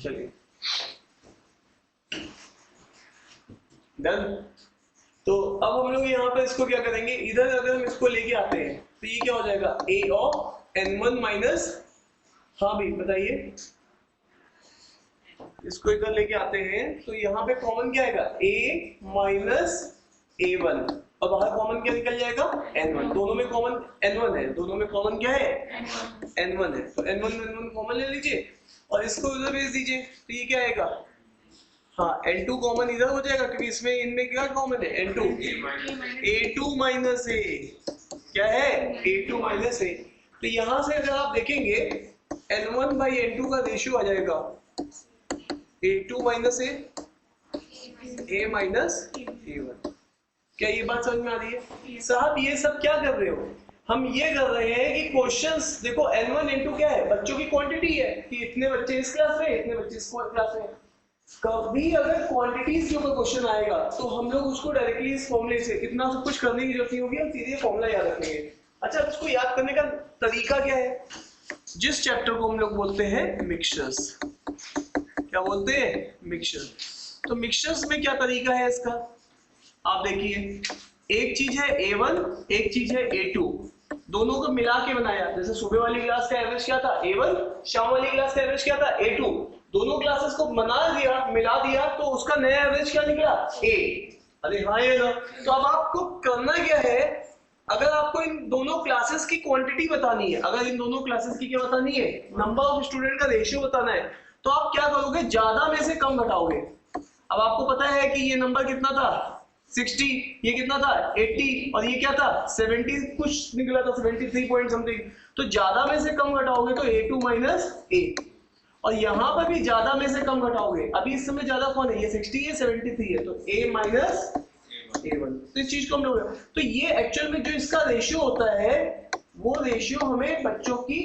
चलिए डन। तो अब हम लोग यहाँ पे इसको क्या करेंगे, इधर अगर हम इसको लेके आते हैं तो ये क्या हो जाएगा, a ऑफ n1 माइनस, हाँ भी बताइए, इसको इधर लेके आते हैं तो यहाँ पे कॉमन क्या आएगा, a माइनस a1 और बाहर कॉमन क्या निकल जाएगा, n1। दोनों में कॉमन n1 है, दोनों में कॉमन क्या है, n1 है, तो n1 कॉमन ले लीजिए और इसको उधर भेज दीजिए तो ये क्या आएगा, हाँ n2 कॉमन इधर हो जाएगा क्योंकि इसमें इनमें क्या कॉमन है, n2, a2 माइनस a, क्या है, a2 माइनस a। तो यहां से अगर आप देखेंगे n1 बाई n2 का रेशियो आ जाएगा a2 minus a minus a1। क्या ये बात समझ में आ रही है साहब? ये सब क्या कर रहे हो, हम ये कर रहे हैं कि क्वेश्चंस देखो, n1 n2 क्या है, बच्चों की क्वांटिटी है कि इतने बच्चे इस क्लास में, इतने बच्चे इस क्लास में। कभी अगर क्वांटिटीज के ऊपर क्वेश्चन आएगा तो हम लोग उसको डायरेक्टली इस फॉर्मूले से इतना सब कुछ करने की जरूरत नहीं होगी, हम सीधे फॉर्मूला याद रखेंगे। अच्छा, इसको याद करने का तरीका क्या है, जिस चैप्टर को हम लोग बोलते हैं मिक्सचर्स, क्या बोलते हैं, मिक्सचर। तो मिक्सचर्स में क्या तरीका है इसका, आप देखिए, एक चीज है a1, एक चीज है a2, दोनों को मिला के बनाया। जैसे सुबह वाली क्लास का एवरेज क्या था, a1, शाम वाली क्लास का एवरेज क्या था, a2। दोनों क्लासेस को बना दिया, मिला दिया, तो उसका नया एवरेज क्या निकला, a। अरे हाँ ये ना। तो अब आपको करना क्या है, अगर आपको इन दोनों क्लासेस की क्वांटिटी बतानी है, अगर इन दोनों क्लासेस की क्या बतानी है, नंबर ऑफ स्टूडेंट का रेशियो बताना है, तो आप क्या करोगे, ज्यादा में से कम घटाओगे। अब आपको पता है कि ये नंबर कितना था 60, ये कितना था 80 और ये क्या था 70 कुछ निकला था 73 पॉइंट समथिंग। तो ज्यादा में से कम घटाओगे तो a2 माइनस a, और यहां पर भी ज्यादा में से कम घटाओगे, अभी इस समय ज्यादा कौन है, ये 60 है 73 है, तो a माइनस a1। तो इस चीज को हम लोग, तो ये एक्चुअल में जो इसका रेशियो होता है वो रेशियो हमें बच्चों की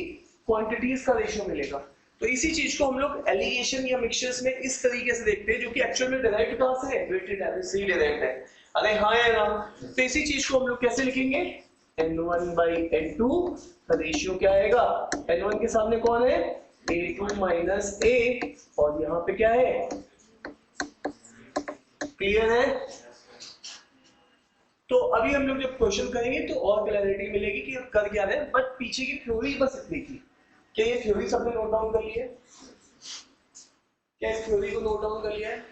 क्वांटिटीज का रेशियो मिलेगा। तो इसी चीज को हम लोग एलिगेशन या मिक्सचर्स में इस तरीके से देखते हैं, जो कि एक्चुअल में डिराइव्ड कहां से है, वेटेड एवरेज से ही डिराइव्ड है। अरे हाँ है ना। तो इसी चीज को हम लोग कैसे लिखेंगे, n1 बाई n2 का रेशियो क्या आएगा, n1 के सामने कौन है, a2 माइनस a, और यहाँ पे क्या है, क्लियर है। तो अभी हम लोग जब क्वेश्चन करेंगे तो और क्लैरिटी मिलेगी कि कर क्या रहे हैं, बट पीछे की थ्योरी बस इतनी थी। क्या ये थ्योरी सबने नोट डाउन कर लिया है, क्या इस थ्योरी को नोट डाउन कर लिया है,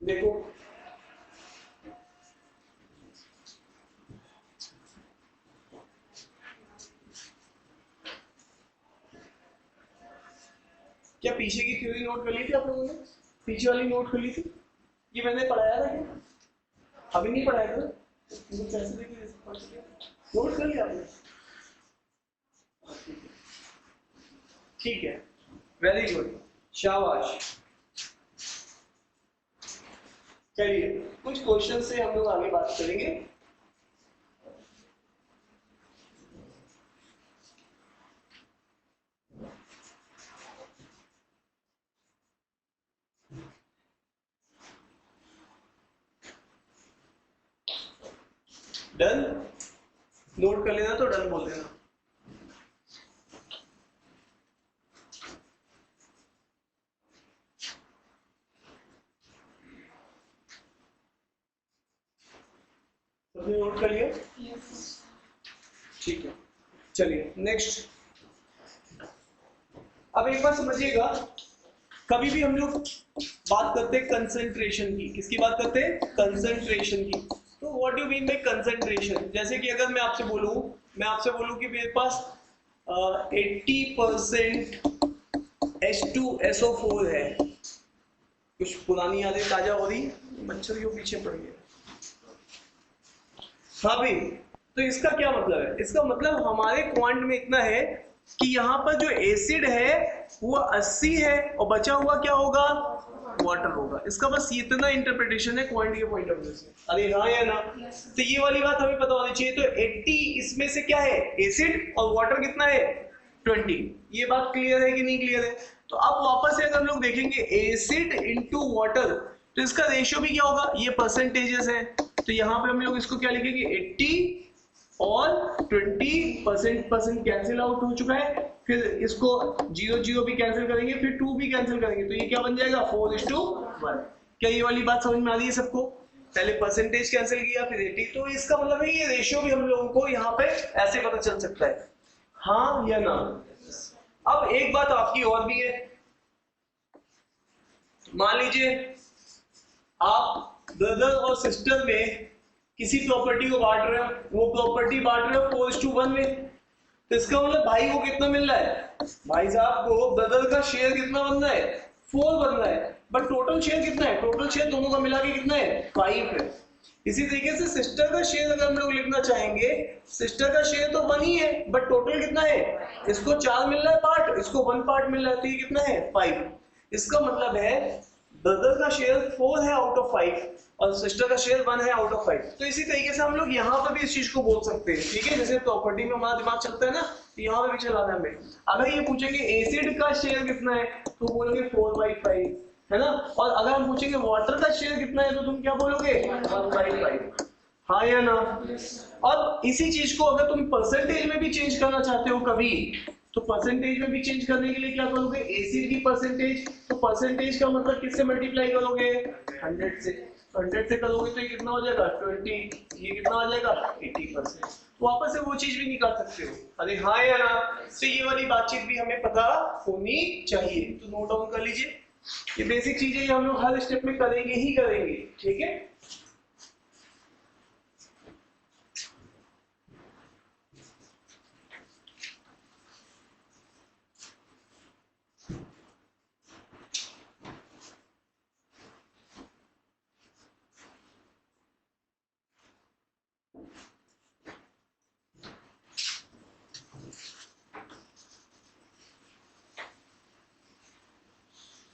देखो क्या पीछे की थ्योरी नोट कर ली थी आप लोगों ने, पीछे वाली नोट कर ली थी, ये मैंने पढ़ाया था क्या, अभी नहीं पढ़ाया था, नोट कर लिया आपने, ठीक है, वेरी गुड, शाबाश। चलिए कुछ क्वेश्चन से हम लोग आगे बात करेंगे। डन, नोट कर लेना तो डन बोल देना। सबने नोट कर लिया, ठीक है। चलिए नेक्स्ट, अब एक बार समझिएगा, कभी भी हम लोग बात करते हैं कंसंट्रेशन की, किसकी बात करते हैं, कंसंट्रेशन की। तो what do mean by concentration, जैसे कि अगर मैं आपसे बोलूं कि मेरे पास 80% H2SO4 है, कुछ पुरानी यादें ताजा हो रही, मच्छर क्यों पीछे पड़ गया, हाँ भाई। तो इसका क्या मतलब है, इसका मतलब हमारे क्वांट में इतना है कि यहाँ पर जो एसिड है वो 80 है और बचा हुआ क्या होगा, वाटर होगा। इसका बस इतना इंटरप्रिटेशन है क्वांट के पॉइंट ऑफ व्यू से। अरे हाँ या ना, तो ये वाली बात हमें पता होनी चाहिए। तो 80 इसमें से क्या है, एसिड, और वाटर कितना है 20। ये बात क्लियर है कि नहीं क्लियर है। तो अब वापस से अगर हम लोग देखेंगे एसिड इनटू वाटर, तो इसका रेशियो भी क्या होगा, ये परसेंटेजेस है, तो यहाँ पे हम लोग इसको क्या लिखेंगे 80 और 20, परसेंट कैंसिल आउट हो चुका है, फिर इसको 0 0 भी कैंसिल करेंगे, फिर 2 भी कैंसिल करेंगे, तो ये क्या बन जाएगा 4:1। क्या ये वाली बात समझ में आ रही है सबको? पहले परसेंटेज कैंसिल किया, फिर 80, तो इसका मतलब है ये रेशियो भी हम लोगों को यहाँ पे ऐसे पता चल सकता है, हाँ या ना। अब एक बात आपकी और भी है, मान लीजिए आप ब्रदर और सिस्टर में किसी प्रॉपर्टी को बांट रहे हो, वो प्रॉपर्टी बांट रहे हो 4:1 में, तो इसका मतलब भाई को कितना मिल रहा है? भाई साहब को ब्रदर का शेयर कितना बन रहा है? 4 बन रहा है, बट टोटल शेयर कितना है? टोटल शेयर दोनों का मिला के कितना है? 5 है। इसी तरीके से सिस्टर का शेयर अगर हम लोग लिखना चाहेंगे, सिस्टर का शेयर तो 1 ही है, बट टोटल कितना है? इसको 4 मिल रहा है पार्ट, इसको 1 पार्ट मिल रहा है, तो ये कितना है? 5। इसका मतलब है ब्रदर का शेयर 4 है आउट ऑफ 5 और सिस्टर का शेयर 1 है आउट ऑफ 5। तो इसी तरीके से हम लोग यहाँ पर भी इस चीज को बोल सकते हैं, ठीक है? जैसे प्रॉपर्टी में हमारा दिमाग चलता है ना, तो यहाँ पे भी चलाना है हमें। अगर ये पूछेंगे एसिड का शेयर कितना है, तो बोलोगे 4/5, है ना? और अगर हम पूछेंगे वाटर का शेयर कितना है, तो तुम क्या बोलोगे? 1/5, हाँ या ना? और इसी चीज को अगर तुम परसेंटेज में भी चेंज करना चाहते हो कभी, तो परसेंटेज में भी चेंज करने के लिए क्या करोगे? एसिड की परसेंटेज, तो परसेंटेज का मतलब किससे मल्टीप्लाई करोगे? 100 से। 100 से करोगे तो ये कितना हो जाएगा? 20। ये कितना हो जाएगा? 80%। तो वापस से वो चीज भी निकाल सकते हो, अरे हाँ या ना? तो ये वाली बातचीत भी हमें पता होनी चाहिए, तो नोट डाउन कर लीजिए। ये बेसिक चीजें हम लोग हर स्टेप में करेंगे ही करेंगे, ठीक है?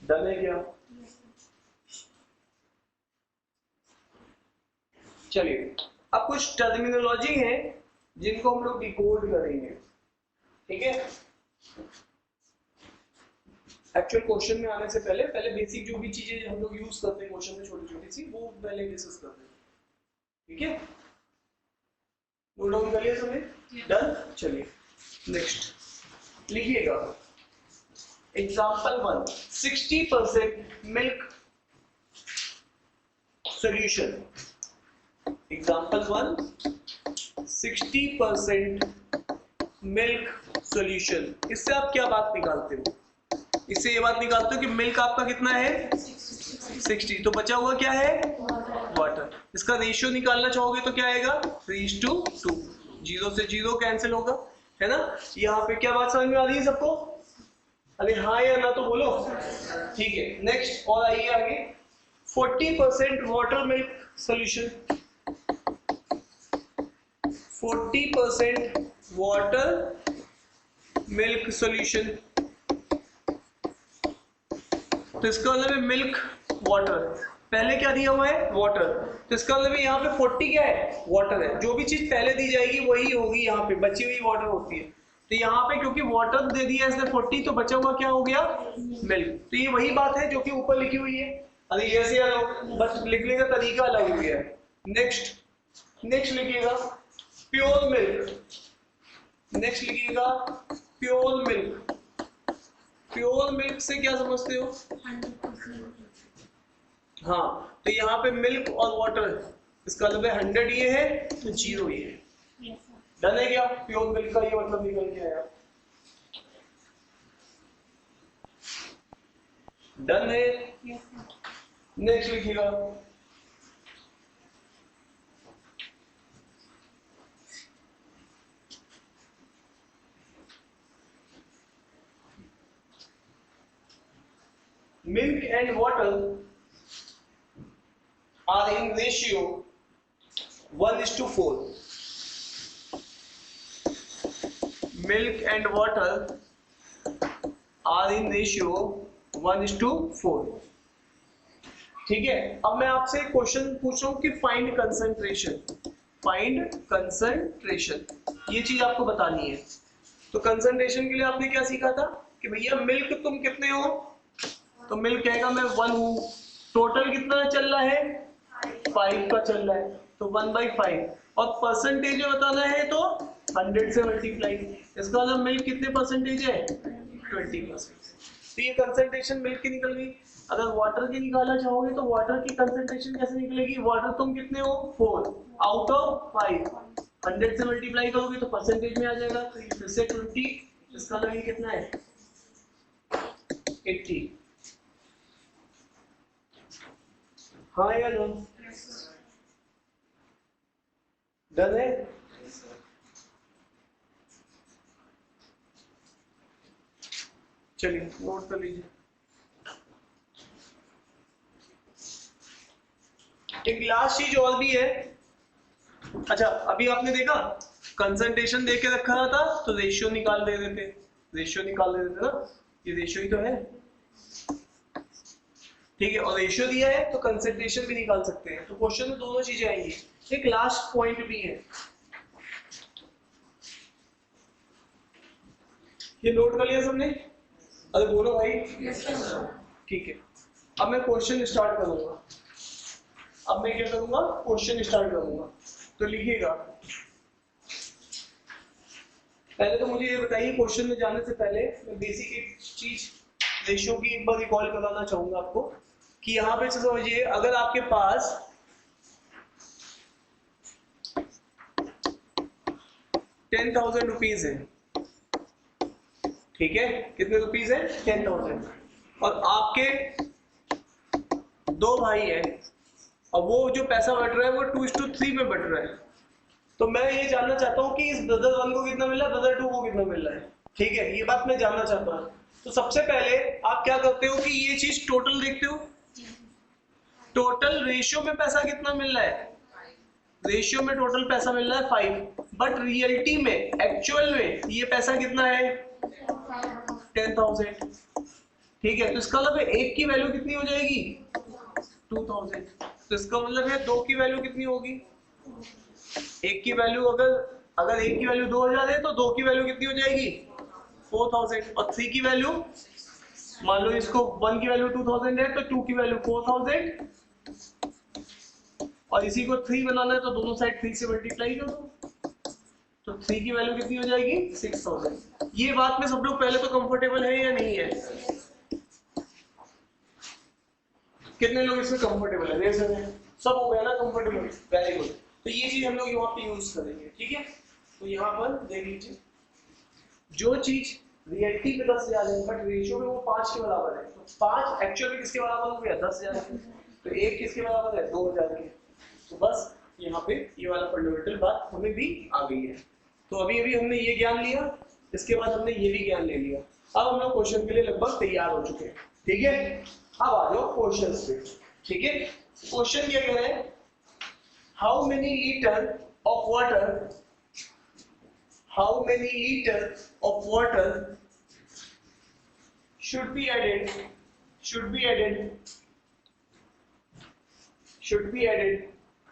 डन है क्या? चलिए, अब कुछ टर्मिनोलॉजी है जिनको हम लोग डिकोड करेंगे, ठीक है? एक्चुअल क्वेश्चन में आने से पहले बेसिक जो भी चीजें हम लोग यूज करते हैं क्वेश्चन में छोटी छोटी सी, वो पहले डिस्कस करते हैं, ठीक है? नोट डाउन कर लिया सबने? डन। चलिए नेक्स्ट लिखिएगा, example 1, 60% milk solution. Example 1, 60% milk solution. इससे आप क्या बात निकालते हो? इससे ये बात निकालते हो कि मिल्क आपका कितना है? 60, तो बचा हुआ क्या है? वाटर। इसका रेशियो निकालना चाहोगे तो क्या आएगा? 3:2। 0 से 0 कैंसिल होगा, है ना? यहाँ पे क्या बात समझ में आ रही है सबको? अरे हाँ या ना तो बोलो, ठीक है? नेक्स्ट और आइए आगे, 40% water milk solution. 40% water milk solution, तो इसका मतलब है मिल्क वाटर, पहले क्या दिया हुआ है? वाटर, तो इसका मतलब यहाँ पे 40 क्या है? वाटर है। जो भी चीज पहले दी जाएगी वही होगी, यहाँ पे बची हुई वाटर होती है। तो यहाँ पे क्योंकि वाटर दे दिया इसने 40, तो बचा हुआ क्या हो गया? मिल्क। तो ये वही बात है जो कि ऊपर लिखी हुई है, अरे ऐसे बस लिखने का तरीका अलग हो गया है। नेक्स्ट लिखिएगा प्योर मिल्क। नेक्स्ट लिखिएगा प्योर मिल्क। प्योर मिल्क से क्या समझते हो? हाँ, तो यहाँ पे मिल्क और वाटर, इसका मतलब 100 ये है तो 0 ये है। डन है क्या? प्योर मिल्क का ये मतलब निकल के आया। डन है? नेक्स्ट लिखिएगा milk and water are in ratio 1:4. Milk and water are in ratio 1:4. ठीक है? अब मैं आपसे एक क्वेश्चन पूछ रहा हूं कि फाइंड कंसंट्रेशन। फाइंड कंसंट्रेशन, ये चीज आपको बतानी है। तो कंसंट्रेशन के लिए आपने क्या सीखा था कि भैया मिल्क तुम कितने हो? तो मिल्क कहेगा मैं 1 हूं। टोटल कितना चल रहा है? 5 का चल रहा है, तो 1/5। और परसेंटेज में बताना है तो 100 से मल्टीप्लाई। इसका मतलब मिल्क कितने परसेंटेज है? 20%। तो ये कंसंट्रेशन मिल्क की निकल गई। अगर वाटर की निकालना चाहोगे तो वाटर की कंसंट्रेशन कैसे निकलेगी? वाटर तुम कितने हो? 4 आउट ऑफ 5। 100 से मल्टीप्लाई करोगे तो परसेंटेज में आ जाएगा। तो फिर से 20, इसका मतलब कितना है? 80। हाँ या नो? डन है? चलिए नोट कर लीजिए। एक लास्ट चीज और भी है। अच्छा, अभी आपने देखा कंसंट्रेशन दे के रखा था तो रेशियो निकाल दे रहे थे, रेशियो निकाल दे रहे थे ना, ये रेशियो ही तो है, ठीक है। और रेशियो दिया है तो कंसंट्रेशन भी निकाल सकते हैं। तो क्वेश्चन में दोनों चीजें आएंगी। एक लास्ट पॉइंट भी है, ये नोट कर लिया सबने? अरे बोलो भाई। ठीक है, अब मैं क्वेश्चन स्टार्ट करूंगा। अब मैं क्या करूंगा? क्वेश्चन स्टार्ट करूंगा। तो लिखिएगा, पहले तो मुझे ये बताइए, क्वेश्चन में जाने से पहले मैं बेसिक एक चीज रेशियो की एक बार रिकॉल कराना चाहूंगा आपको कि यहाँ पे समझिए, अगर आपके पास 10,000 रुपीज है, ठीक है, कितने रुपीज है? 10,000, और आपके दो भाई है, और वो जो पैसा बट रहा है वो 2:3 में बट रहा है। तो मैं ये जानना चाहता हूँ कि इस ब्रदर 1 को कितना मिल रहा है, ब्रदर 2 को कितना मिल रहा है, ठीक है, ये बात मैं जानना चाहता हूँ। तो सबसे पहले आप क्या करते हो कि ये चीज टोटल देखते हो, टोटल रेशियो में पैसा कितना मिल रहा है, रेशियो में टोटल पैसा मिल रहा है 5, बट रियलिटी में, एक्चुअल में ये पैसा कितना है? 10,000, ठीक है। तो इसका मतलब एक की वैल्यू कितनी हो जाएगी? 2,000। तो इसका मतलब है 2 की वैल्यू कितनी होगी? एक की वैल्यू अगर एक की वैल्यू 2,000 है तो 2 की वैल्यू कितनी हो जाएगी? 4,000। और 3 की वैल्यू, मान लो इसको 1 की वैल्यू 2,000 है तो 2 की वैल्यू 4,000, और इसी को 3 बनाना है तो दोनों साइड 3 से मल्टीप्लाई कर दो, तो 3 की वैल्यू कितनी हो जाएगी? 6,000। ये बात में सब लोग पहले तो कंफर्टेबल है या नहीं है? कितने लोग इसमें कंफर्टेबल है? रेस है, सब हो गया ना कंफर्टेबल? Very good. तो ये चीज हम लोग यहाँ पे यूज करेंगे, ठीक है। तो यहाँ पर देख लीजिए, जो चीज रियलिटी में 10,000 है बट रेशियो में वो 5 के बराबर है, तो 5 एक्चुअल में किसके बराबर हो गया? 10,000 के। तो 1 किसके बराबर है? 2,000 के। तो बस यहाँ पे ये वाला फंडामेंटल बात हमें भी आ गई है। तो अभी अभी हमने ये ज्ञान लिया, इसके बाद हमने ये भी ज्ञान ले लिया। अब हम लोग क्वेश्चन के लिए लगभग तैयार हो चुके हैं, ठीक है। अब आ जाओ क्वेश्चन पे, ठीक है। क्वेश्चन क्या कह रहे हैं? How many litre of water, how many liters of water should be added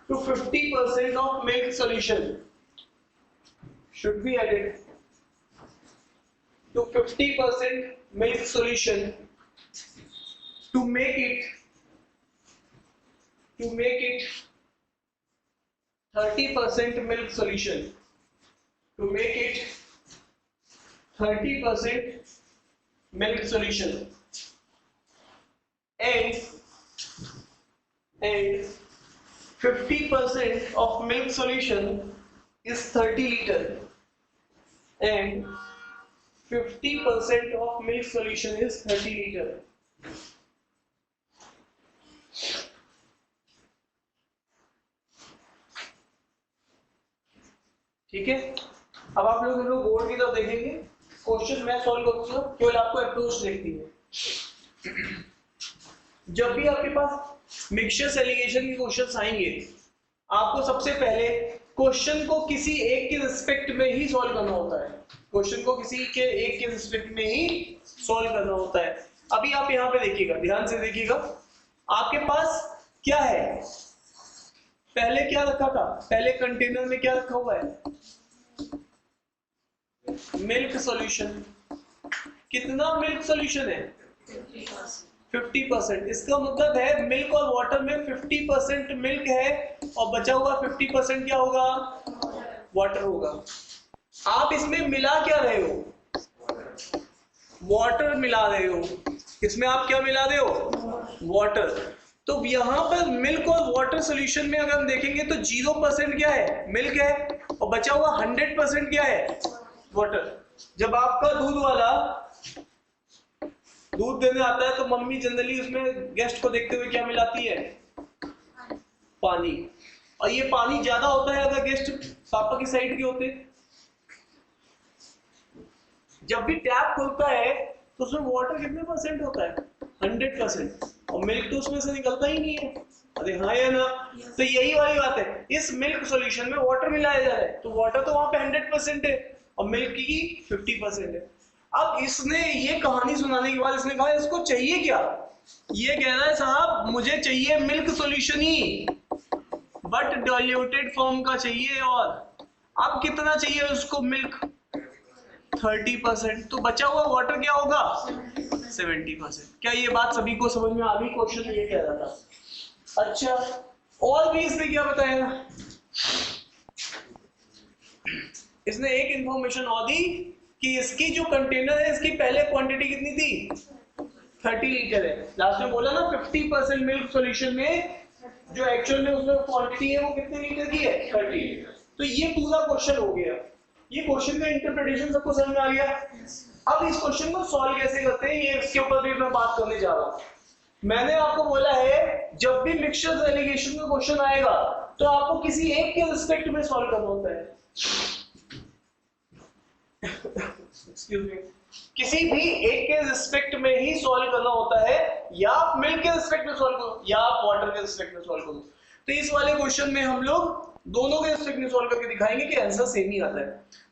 to 50% of milk solution, should be added to 50% milk solution to make it 30% milk solution, to make it 30% milk solution, and 50% of milk solution is 30 liter, and 50% of milk solution is 30 liter. ठीक है। अब आप लोग board की तरफ देखेंगे, question मैं solve करूंगा, केवल आपको अप्रोच देखनी है। जब भी आपके पास मिक्सचर सेग्रीगेशन के क्वेश्चंस आएंगे, आपको सबसे पहले क्वेश्चन को किसी एक के रिस्पेक्ट में ही सॉल्व करना होता है, क्वेश्चन को किसी के एक के रिस्पेक्ट में ही सॉल्व करना होता है। अभी आप यहाँ पे देखिएगा, ध्यान से देखिएगा, आपके पास क्या है, पहले क्या रखा था, पहले कंटेनर में क्या रखा हुआ है? Milk solution. कितना मिल्क सॉल्यूशन है? 50%। इसका मतलब है मिल्क और वाटर में 50% मिल्क है और बचा हुआ 50% क्या होगा, वाटर होगा। आप इसमें मिला क्या रहे हो, वाटर मिला रहे हो। इसमें आप क्या मिला रहे हो, वाटर। तो यहां पर मिल्क और वाटर सॉल्यूशन में अगर हम देखेंगे तो 0% क्या है, मिल्क है, और बचा हुआ 100% क्या है, वाटर। जब आपका दूध वाला दूध देने आता है तो मम्मी जनरली उसमें गेस्ट को देखते हुए क्या मिलाती है, पानी। और ये पानी ज्यादा होता है अगर गेस्ट पापा की साइड के होते। जब भी टैप खुलता है तो उसमें वाटर कितने परसेंट होता है, 100%, और मिल्क तो उसमें से निकलता ही नहीं है। अरे हाँ या ना। तो यही वाली बात है, इस मिल्क सॉल्यूशन में वाटर मिलाया जा रहा है तो वाटर तो वहां पे 100% है और मिल्क की 50% है। अब इसने ये कहानी सुनाने के बाद इसने कहा इसको चाहिए क्या, ये कह रहा है साहब मुझे चाहिए milk solution he, but diluted form का चाहिए। और अब कितना चाहिए उसको, मिल्क 30%, तो बचा हुआ वाटर क्या होगा 70%। क्या ये बात सभी को समझ में आ गई, क्वेश्चन ये कह रहा था। अच्छा, और भी इसने क्या बताया, इसने एक इंफॉर्मेशन और दी कि इसकी जो कंटेनर है इसकी पहले क्वांटिटी कितनी थी, 30 लीटर है। लास्ट में बोला ना 50% मिल्क सॉल्यूशन में जो एक्चुअल में उसमें क्वांटिटी है वो कितने लीटर की है, 30 लीटर। तो ये पूरा क्वेश्चन हो गया। ये क्वेश्चन का इंटरप्रिटेशन सबको समझ में आ गया। अब इस क्वेश्चन को सॉल्व कैसे करते हैं ये इसके ऊपर भी मैं बात करने जा रहा हूं। मैंने आपको बोला है जब भी मिक्सचर एलिगेशन का क्वेश्चन आएगा तो आपको किसी एक के रिस्पेक्ट में सॉल्व करना होता है। एक्सक्यूज मी, किसी भी एक के रिस्पेक्ट में ही सॉल्व करना होता है, या आप मिल्क के रिस्पेक्ट में सॉल्व करो या आप वाटर के रिस्पेक्ट में सॉल्व करो। तो इस वाले क्वेश्चन में हम लोग दोनों के रिस्पेक्ट में सॉल्व करके दिखाएंगे कि आंसर सेम ही आता है।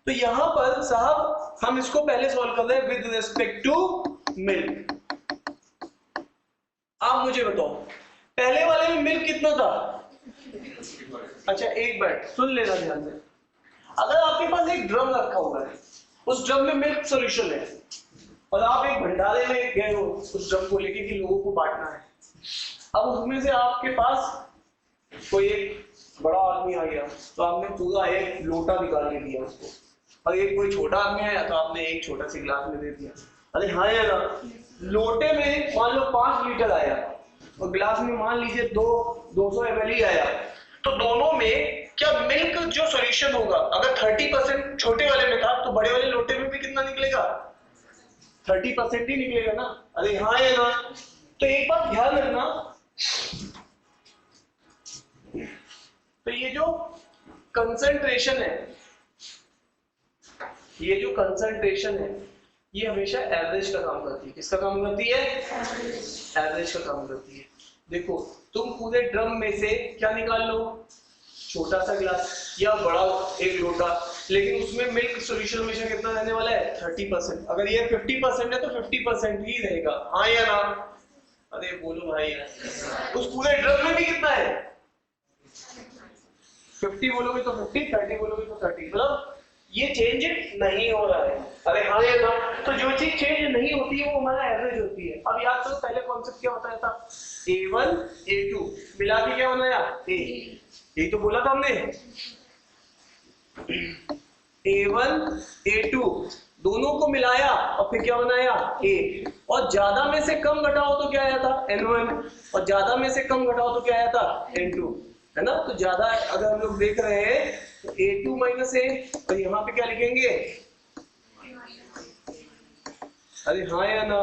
तो यहां पर साहब हम इसको पहले सॉल्व कर रहे हैं विद रिस्पेक्ट टू मिल्क। आप मुझे बताओ पहले वाले में मिल्क कितना था, अच्छा एक मिनट सुन लेना ध्यान से। अगर आपके पास एक ड्रम रखा हुआ है, उस ड्रम में मिल्क सॉल्यूशन है और आप एक भंडारे में गए हो उस ड्रम को लेके कि लोगों को बांटना है। अब उसमें से आपके पास कोई एक बड़ा आदमी आ गया तो आपने पूरा एक लोटा निकाल के दिया उसको, और एक कोई छोटा आदमी आया तो आपने एक छोटा सी गिलास में दे दिया। अरे हाँ या ना, लोटे में मान लो 5 लीटर आया और गिलास में मान लीजिए 200 ml ही आया, तो दोनों में क्या मिल्क जो सॉल्यूशन होगा अगर 30% छोटे वाले में था तो बड़े वाले लोटे में भी कितना निकलेगा, 30% ही निकलेगा ना। अरे हाँ या ना। तो एक बात ध्यान रखना, तो ये जो कंसंट्रेशन है, ये जो कंसंट्रेशन है ये हमेशा एवरेज का काम करती है। किसका काम करती है, एवरेज का काम करती है। देखो तुम पूरे ड्रम में से क्या निकाल लो, छोटा सा गिलास या बड़ा एक लोटा, लेकिन उसमें मिल्क सॉल्यूशन हमेशा कितना रहने वाला है, 30%। अगर ये 50% है तो 50% ही रहेगा, हाँ या ना। अरे बोलो भाई, उस पूरे ड्रम में भी कितना है, 50 बोलोगे तो 50, 30 बोलोगे तो 30, मतलब ये चेंज नहीं हो रहा है। अरे हाँ या ना। तो जो चीज चेंज नहीं होती है वो हमारा एवरेज होती है। अब याद करो पहले कॉन्सेप्ट क्या बताया था, A1 A2 मिला के क्या बनाया, A, यही तो बोला था हमने, A1 A2 दोनों को मिलाया और फिर क्या बनाया, A, और ज्यादा में से कम घटाओ तो क्या आया था, N1, और ज्यादा में से कम घटाओ तो क्या आया था, N2, है ना। तो ज्यादा अगर हम लोग देख रहे हैं तो A2 माइनस A, तो यहाँ पे क्या लिखेंगे, अरे हाँ या ना,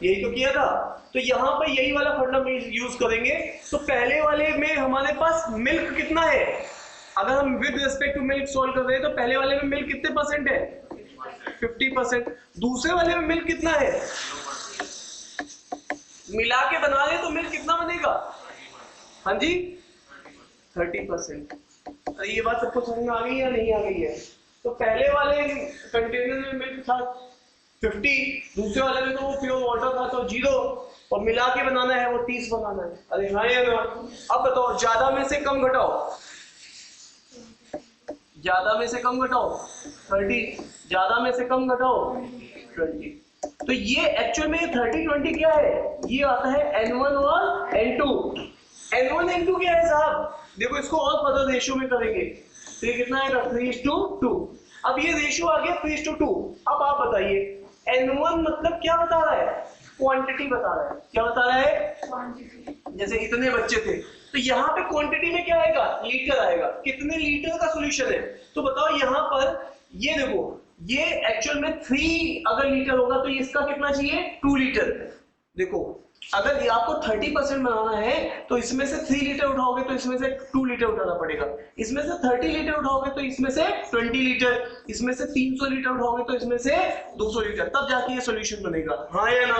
यही तो किया था। तो यहाँ पर यही वाला फंडा यूज करेंगे। तो पहले वाले में हमारे पास मिल्क कितना है, अगर हम with respect to milk solve कर रहे हैं तो पहले वाले में मिल्क कितने परसेंट है, 50%। दूसरे वाले में मिल्क कितना है, मिला के बना ले तो मिल्क कितना बनेगा, हाँ जी 30%। ये बात सबको समझ में आ गई या नहीं आ गई है। तो पहले वाले कंटेनर में मिल्क था 50, दूसरे वाले में तो वो प्योर वाटर था तो 0, और मिला के बनाना है वो 30 बनाना है। अरे हाँ या ना। अब बताओ ज्यादा में से कम घटाओ, ज्यादा में से कम घटाओ 30, ज्यादा में से कम घटाओ 20। तो ये एक्चुअल में 30-20 क्या है, ये आता है N1 और N2। N1 N2 क्या है साहब, देखो इसको और फर्दर रेशियो में करेंगे तो ये कितना आएगा 3:2। अब ये रेशियो आ गया 3:2। अब आप बताइए N1 मतलब क्या बता रहा है, क्वांटिटी बता रहा है। क्या बता रहा है, क्वांटिटी। जैसे इतने बच्चे थे तो यहाँ पे क्वांटिटी में क्या आएगा, लीटर आएगा। कितने लीटर का सॉल्यूशन है, तो बताओ यहाँ पर ये देखो, ये एक्चुअल में 3 अगर लीटर होगा तो इसका कितना चाहिए 2 लीटर। देखो अगर आपको 30% बनाना है तो इसमें से 3 लीटर उठाओगे तो इसमें से 2 लीटर उठाना पड़ेगा, इसमें से 30 लीटर उठाओगे तो इसमें से 20 लीटर, इसमें से 300 लीटर उठाओगे तो इसमें से 200 लीटर, तब जाके ये सॉल्यूशन बनेगा। हाँ या ना।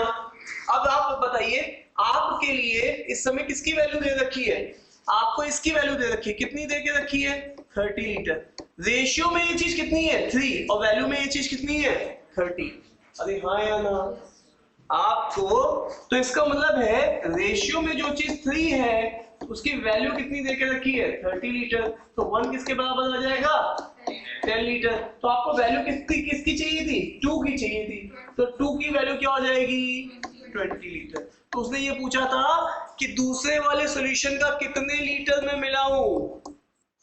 अब आप बताइए आपके लिए इस समय किसकी वैल्यू दे रखी है, आपको इसकी वैल्यू दे रखी है, कितनी दे के रखी है 30 लीटर। रेशियो में ये चीज कितनी है 3 और वैल्यू में ये चीज कितनी है 30। अरे हाँ या ना आपको, तो इसका मतलब है रेशियो में जो चीज 3 है उसकी वैल्यू कितनी दे के रखी है 30 लीटर, तो 1 किसके बराबर आ जाएगा 10 लीटर। तो आपको वैल्यू किसकी चाहिए थी 2 की चाहिए थी, तो 2 की वैल्यू क्या हो जाएगी 20 लीटर। तो उसने ये पूछा था कि दूसरे वाले सॉल्यूशन का कितने लीटर में मिलाऊं,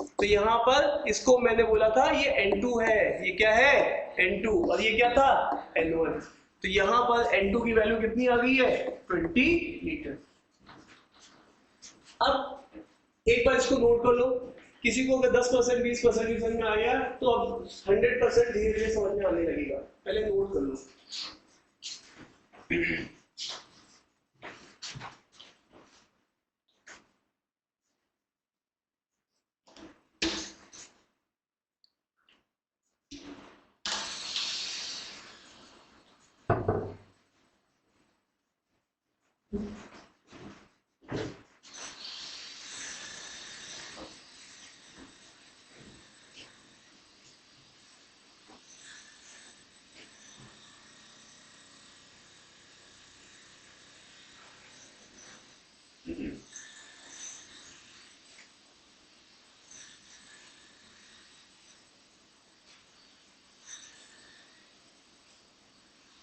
तो यहाँ पर इसको मैंने बोला था ये N2 है, ये क्या है N2 और ये क्या था N1। तो यहाँ पर N2 की वैल्यू कितनी आ गई है 20 लीटर। अब एक बार इसको नोट कर लो, किसी को अगर 10% 20% समझ में आ गया तो अब 100% धीरे धीरे समझ में आने लगेगा, पहले नोट कर लो।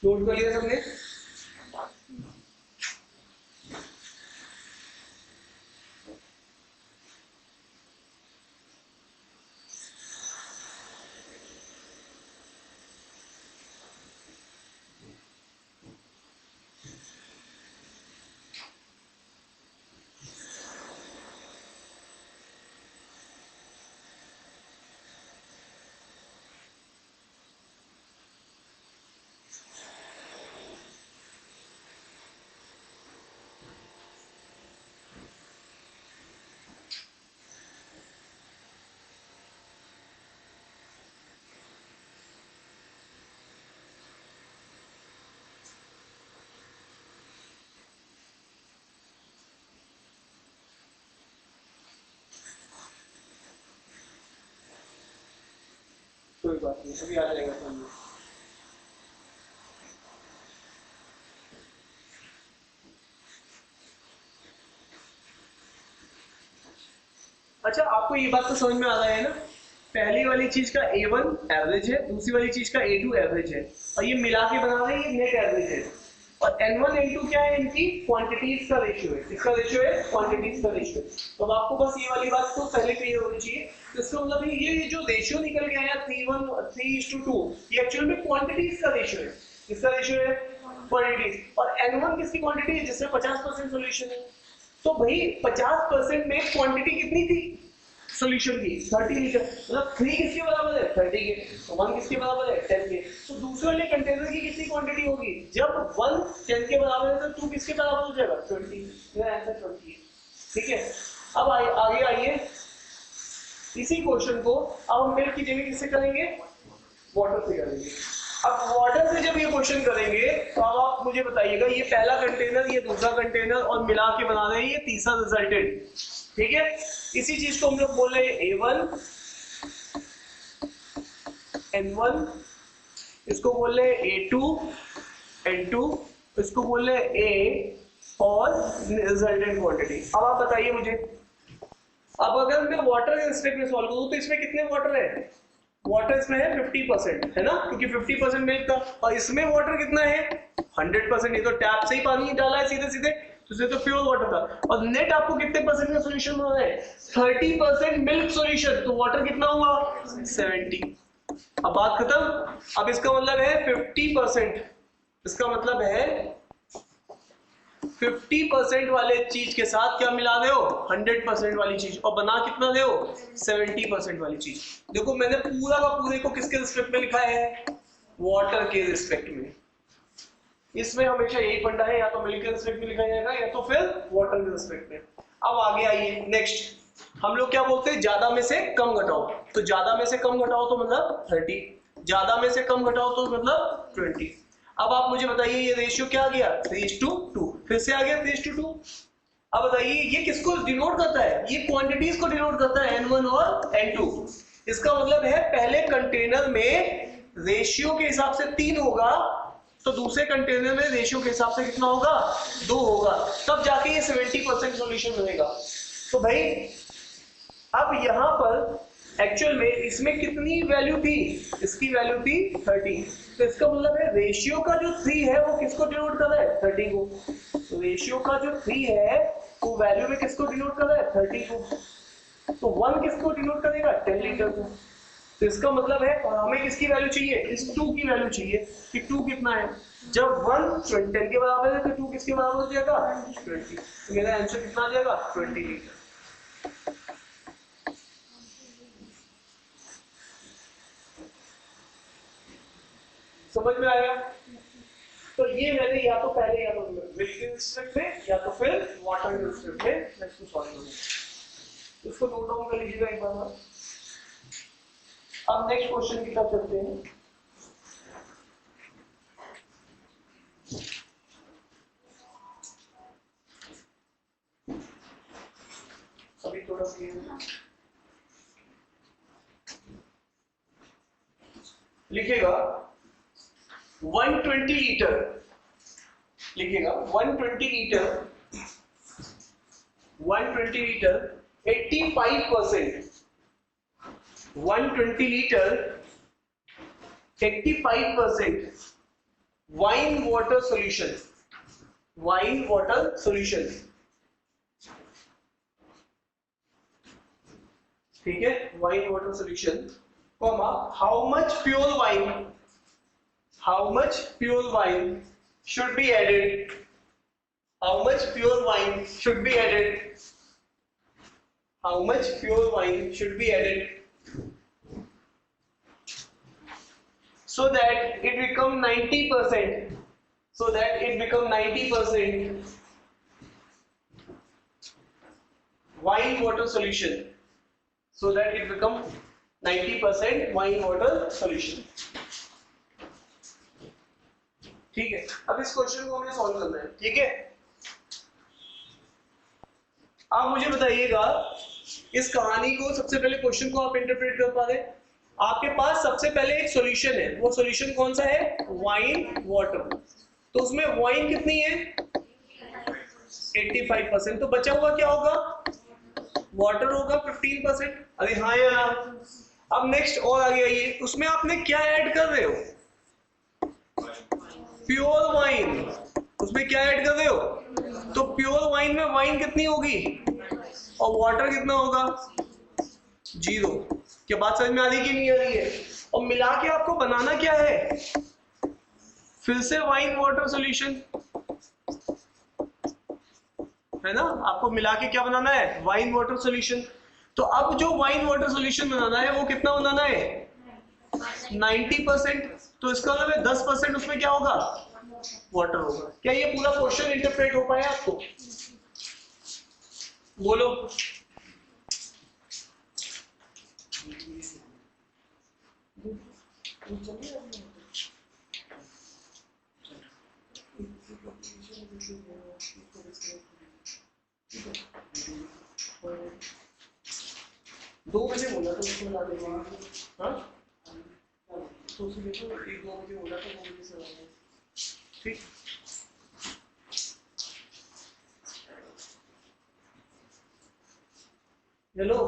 नोट कर लिया सबने? कोई बात नहीं, अभी आ जाएगा समझ। अच्छा आपको ये बात तो समझ में आ रहा है ना, पहली वाली चीज का A1 एवरेज है, दूसरी वाली चीज का A2 एवरेज है और ये मिला के बना रहे हैं ये नेट एवरेज है। और N1 N2 क्या है, इनकी क्वांटिटीज का रेशियो है। किसका रेशियो है, क्वांटिटीज का रेशियो। तो अब आपको बस ये वाली बात तो पहले क्लियर होनी चाहिए। तो इसका मतलब ये जो रेशियो निकल गया है 3:2 ये एक्चुअल में क्वांटिटीज का रेशियो है। किसका रेशियो है, क्वांटिटीज। और N1 किसकी क्वांटिटी है, जिसमें 50% सॉल्यूशन है। तो भाई 50% में क्वांटिटी कितनी थी सॉल्यूशन की 30 लीटर, मतलब 3 किसके बराबर है 30 के, तो 1 किसके बराबर है 10 के। तो दूसरे वाले कंटेनर की कितनी क्वांटिटी होगी, जब 1 10 के बराबर है तो 2 किसके बराबर हो जाएगा 20। मेरा आंसर 20 है। ठीक है, अब आगे आइए, इसी क्वेश्चन को अब हम मिल्क की जगह किससे करेंगे, वाटर से करेंगे। अब वाटर से जब ये क्वेश्चन करेंगे तो अब आप मुझे बताइएगा, ये पहला कंटेनर, ये दूसरा कंटेनर और मिला के बना रहे हैं ये तीसरा रिजल्टेंट। ठीक है, इसी चीज को हम लोग बोल रहे हैं A1 N1, इसको बोल रहे हैं A2 N2, इसको बोल रहे हैं A और रिजल्टेंट क्वांटिटी। अब आप बताइए मुझे, अब अगर मैं वाटर के रिस्पेक्ट में सॉल्व करूं तो इसमें कितने वाटर है, वाटर इसमें है 50%, है ना, क्योंकि 50% मिल्क था, और इसमें वाटर कितना है 100%। ये तो टैप से ही पानी डाला है सीधे सीधे, तो इसमें तो प्योर वाटर था। और नेट आपको कितने परसेंट का सॉल्यूशन बनाना है, 30% मिल्क सॉल्यूशन, तो वाटर कितना हुआ 70। अब बात खत्म। अब इसका मतलब है 50%, इसका मतलब है 50% वाले चीज के साथ क्या मिला दे हो, 100% वाली चीज, और बना कितना दे हो 70% वाली चीज। देखो मैंने पूरा का पूरे को किसके रिस्पेक्ट में लिखा है, वाटर के रिस्पेक्ट में। इसमें हमेशा यही फंडा है, या तो मिल्क के रिस्पेक्ट में लिखा जाएगा या तो फिर वाटर के रिस्पेक्ट में। अब आगे आइए नेक्स्ट, हम लोग क्या बोलते हैं, ज्यादा में से कम घटाओ। तो ज्यादा में से कम घटाओ तो मतलब 30, ज्यादा में से कम घटाओ तो मतलब 20। अब आप मुझे बताइए ये रेशियो क्या आ गया, 3:2, फिर से आ गया 3:2। अब बताइए ये किसको डिनोट करता है, ये क्वांटिटीज को डिनोट करता है, N1 और N2। इसका मतलब है पहले कंटेनर में रेशियो के हिसाब से 3 होगा, तो दूसरे कंटेनर में रेशियो के हिसाब से कितना होगा, 2 होगा, तब जाके ये 70% सॉल्यूशन बनेगा। तो भाई अब यहां पर एक्चुअल में इसमें कितनी वैल्यू थी, इसकी वैल्यू थी 30, तो इसका मतलब है रेशियो का जो 3 है वो किसको डिनोट कर रहा है, 30 को। तो रेशियो का जो 3 है वो वैल्यू में किसको डिनोट कर रहा है, 30 को। तो 1 किसको डिनोट करेगा, 10 लीटर को। तो इसका मतलब है हमें किसकी वैल्यू चाहिए, इस 2 की वैल्यू चाहिए कि 2 कितना है। जब 1 10 के बराबर है तो 2 किसके बराबर हो जाएगा, 20। तो मेरा आंसर कितना आ जाएगा, 20 लीटर। समझ में आया। तो ये मैंने या तो पहले या तो मिल्क के रिस्पेक्ट में या तो फिर वाटर के रिस्पेक्ट में मैं इसको सॉल्व करूंगा, इसको नोट डाउन कर लीजिएगा एक बार। अब नेक्स्ट क्वेश्चन की तरफ चलते हैं। अभी थोड़ा लिखेगा 120 लीटर, लिखेगा 120 litre, 120 litre 85%, 120 litre 85% wine water solution, wine water solution, ठीक है, wine water solution, comma how much pure wine, how much pure wine should be added, how much pure wine should be added, how much pure wine should be added so that it become 90%, so that it become 90% wine water solution, so that it become 90% wine water solution। ठीक है, अब इस question को हमें solve करना है, ठीक है। आप मुझे बताइएगा इस कहानी को, सबसे पहले क्वेश्चन को आप इंटरप्रेट कर पा रहे, आपके पास सबसे पहले एक सॉल्यूशन है, वो सॉल्यूशन कौन सा है, वाइन वाटर। तो उसमें वाइन कितनी है 85%, तो बचा हुआ क्या होगा, वाटर होगा 15%। अरे हाँ यार, अब नेक्स्ट और आगे आइए, उसमें आपने क्या ऐड कर रहे हो, प्योर वाइन, उसमें क्या ऐड कर रहे हो, तो प्योर वाइन में वाइन कितनी होगी और वाटर कितना होगा, 0। क्या बात समझ में आ रही कि नहीं आ रही है। और मिला के आपको बनाना क्या है, फिर से वाइन वाटर सॉल्यूशन, है ना, आपको मिला के क्या बनाना है, वाइन वाटर सॉल्यूशन। तो अब जो वाइन वाटर सॉल्यूशन बनाना है वो कितना बनाना है, 90%। तो इसका मतलब है 10% उसमें क्या होगा, वाटर होगा। क्या ये पूरा क्वेश्चन इंटरप्रेट हो पाया आपको, बोलो। दो बजे बोला था उसको ला देगा, हाँ तो उसे देखो 1-2 बजे बोला था, 2 बजे से आ गया, ठीक। Hello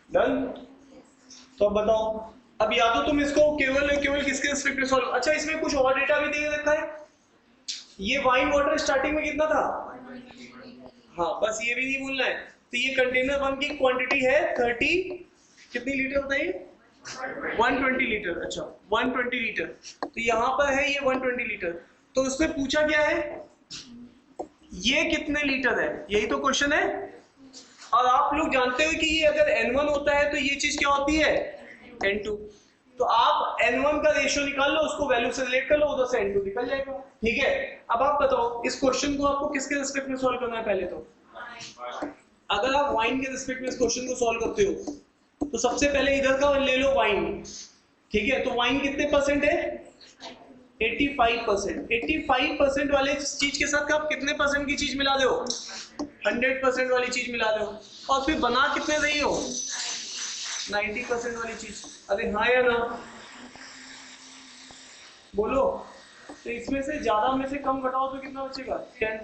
done. तो अब बताओ, अब या तो तुम इसको केवल किसके रिस्पेक्ट में सॉल्व, अच्छा इसमें कुछ और डेटा भी दे रखा है। ये वाइन वाटर स्टार्टिंग में कितना था, हाँ बस ये भी नहीं भूलना है। तो ये कंटेनर 1 की क्वांटिटी है 30, कितनी लीटर होता है ये, 120 लीटर। अच्छा 120 लीटर, तो यहाँ पर है ये 120 लीटर। तो उसमें पूछा क्या है, ये कितने लीटर है, यही तो क्वेश्चन है। और आप लोग जानते हो कि ये अगर N1 होता है तो ये चीज क्या होती है, N2। तो आप N1 का रेशियो निकाल लो, उसको वैल्यू से रिलेट कर लो, उधर से N2 निकल जाएगा। ठीक है, अब आप बताओ इस क्वेश्चन को आपको किसके रिस्पेक्ट में सॉल्व करना है। पहले तो अगर आप वाइन के रिस्पेक्ट में इस क्वेश्चन को सॉल्व करते हो तो सबसे पहले इधर का ले लो वाइन। ठीक है, तो वाइन कितने परसेंट है, 85%। 85% वाले चीज के साथ आप कितने परसेंट की चीज मिला दो, 100% वाली चीज मिला दो। और फिर बना कितने रही हो, 90% वाली चीज। अरे हाँ या ना, बोलो। तो इसमें से ज्यादा में से कम घटाओ तो कितना बचेगा, 10,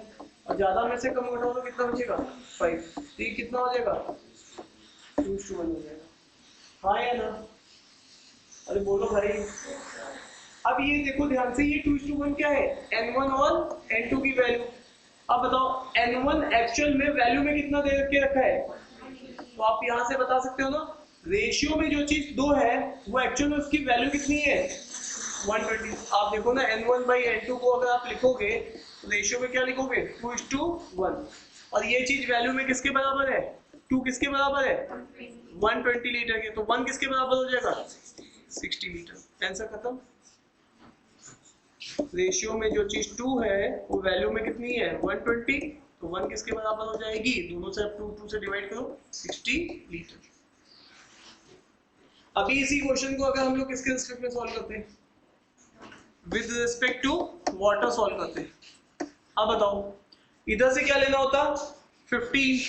और ज्यादा में से कम घटाओ तो कितना बचेगा, 5। तो ये कितना हो जाएगा, 2:1 हो जाएगा। हाँ या ना, अरे बोलो भाई। अब ये देखो ध्यान से, ये 2:1 क्या है, N1 और N2 की वैल्यू। अब बताओ N1 एक्चुअल में वैल्यू में कितना दे के रखा है, तो आप यहां से बता सकते हो ना, रेशियो में जो चीज 2 है वो एक्चुअल में उसकी वैल्यू कितनी है, 120। आप देखो ना N1/N2 को अगर आप लिखोगे तो रेशियो में क्या लिखोगे, 2:1। और ये चीज वैल्यू में किसके बराबर है, 2 किसके बराबर है, 120 लीटर के। तो 1 किसके बराबर हो जाएगा, 60 लीटर। आंसर खत्म। रेशियो में जो चीज 2 है वो वैल्यू में कितनी है, 120। तो 1 किसके बराबर हो जाएगी, दोनों से 2 से डिवाइड करो, 60 लीटर। अभी इसी क्वेश्चन को अगर हम लोग किसके रिस्पेक्ट में सॉल्व करते हैं, with respect to water solve करते हैं। अब बताओ इधर से क्या लेना होता, 50,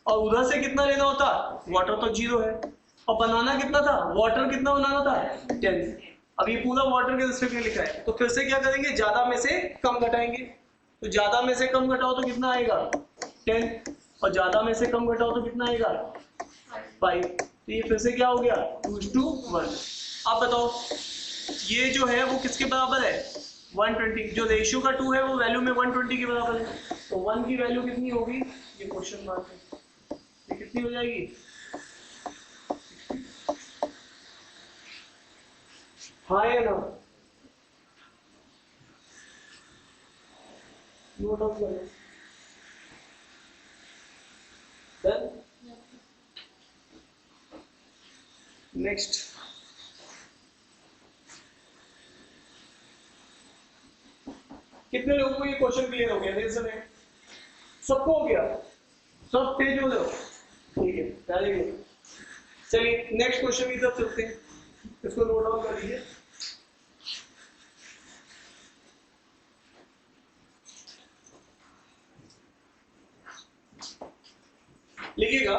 और उधर से कितना लेना होता, वाटर तो 0 है, और बनाना कितना था, वाटर कितना बनाना था, 10। अब ये पूरा वाटर के रिस्पेक्ट में लिखा है, तो फिर से क्या करेंगे, ज्यादा में से कम घटाएंगे। तो ज्यादा में से कम घटाओ तो कितना आएगा, 10, और ज्यादा में से कम घटाओ तो कितना आएगा, 5। तो ये फिर से क्या हो गया, 2:1। आप बताओ ये जो है वो किसके बराबर है, 120। जो रेशियो का 2 है वो वैल्यू में 120 के बराबर है। तो 1 की वैल्यू कितनी होगी, ये क्वेश्चन मार्क है, ये कितनी हो जाएगी, हाँ या ना, नोट डाउन करो। डन। नेक्स्ट, कितने लोगों को ये क्वेश्चन क्लियर हो गया, मेरे समय सबको हो गया, सब तेज हो जाओ। ठीक है, वेरी गुड। चलिए नेक्स्ट क्वेश्चन की तरफ चलते हैं, इसको नोट डाउन कर लीजिए। लिखिएगा,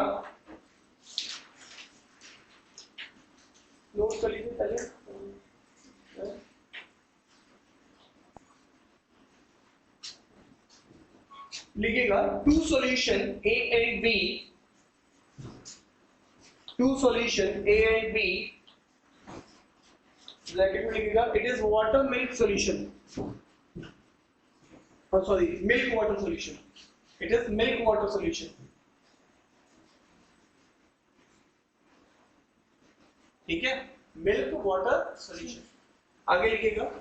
नोट कर लीजिए पहले। लिखिएगा two solution A and B, two solution A and B, bracket में लिखिएगा it is water milk solution, sorry milk water solution, it is milk water solution. ठीक है, मिल्क वाटर सॉल्यूशन। आगे लिखिएगा,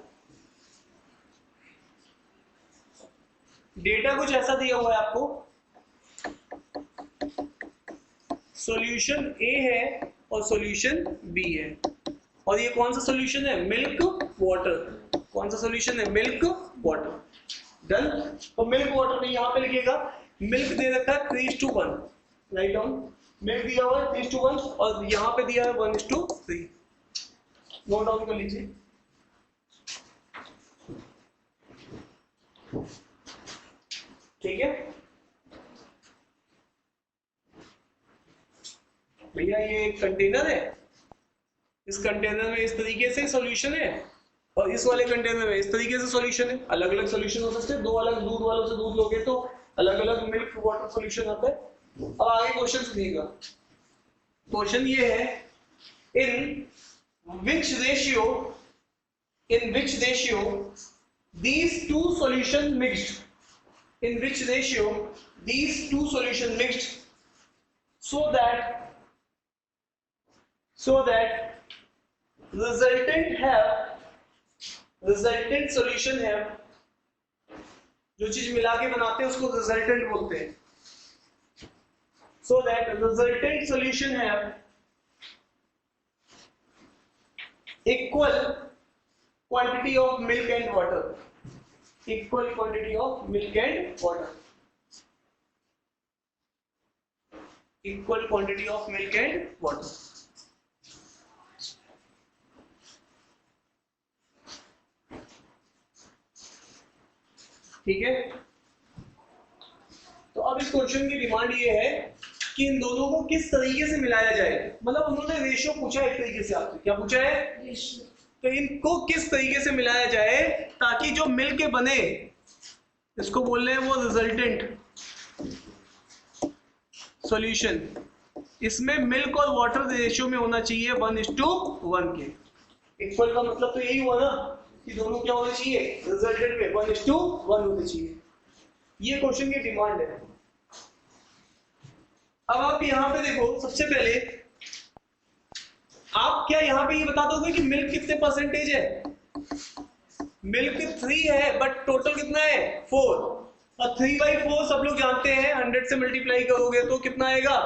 डेटा कुछ ऐसा दिया हुआ है आपको, सॉल्यूशन A है और सॉल्यूशन B है, और ये कौन सा सॉल्यूशन है, मिल्क वाटर। कौन सा सॉल्यूशन है, मिल्क वाटर। डन। तो मिल्क वाटर में यहां पे लिखिएगा, मिल्क दे रखा है 3:1, राइट डाउन। मिल्क दिया हुआ है 3:1 और यहाँ पे दिया है 1:3। नोट डाउन कर लीजिए। ठीक है भैया, ये एक कंटेनर है, इस कंटेनर में इस तरीके से सॉल्यूशन है और इस वाले कंटेनर में इस तरीके से सॉल्यूशन है। अलग अलग सॉल्यूशन हो सकते हैं, दो अलग दूध वालों से दूध लोगे तो अलग अलग मिल्क वाटर सॉल्यूशन आता है। अब आगे क्वेश्चन सुनिएगा, क्वेश्चन ये है, in which ratio these two solution mixed, in which ratio these two solution mixed, so that resultant solution have, जो चीज मिला के बनाते हैं उसको रिजल्टेंट बोलते हैं, so that resultant solution have equal quantity of milk and water, equal quantity of milk and water, equal quantity of milk and water. ठीक है, तो अब इस क्वेश्चन की डिमांड ये है कि इन दोनों को किस तरीके से मिलाया जाए, मतलब उन्होंने रेशियो पूछा एक तरीके से, आपसे क्या पूछा है, रेशियो, तो इनको किस तरीके से मिलाया जाए ताकि जो मिल के बने, इसको बोल रहे हैं वो रिजल्टेंट सॉल्यूशन, इसमें मिल्क और वाटर रेशियो में होना चाहिए 1:1 के। इक्वल का मतलब तो यही हुआ ना कि दोनों क्या होने चाहिए, रिजल्टेंट में 1:1 होने चाहिए। ये क्वेश्चन की डिमांड है। अब आप यहाँ पे देखो, सबसे पहले आप क्या यहाँ पे ये बता दोगे कि मिल्क कितने परसेंटेज है, मिल्क 3 है बट टोटल कितना है 4, और 3/4 सब लोग जानते हैं 100 से मल्टीप्लाई करोगे तो कितना आएगा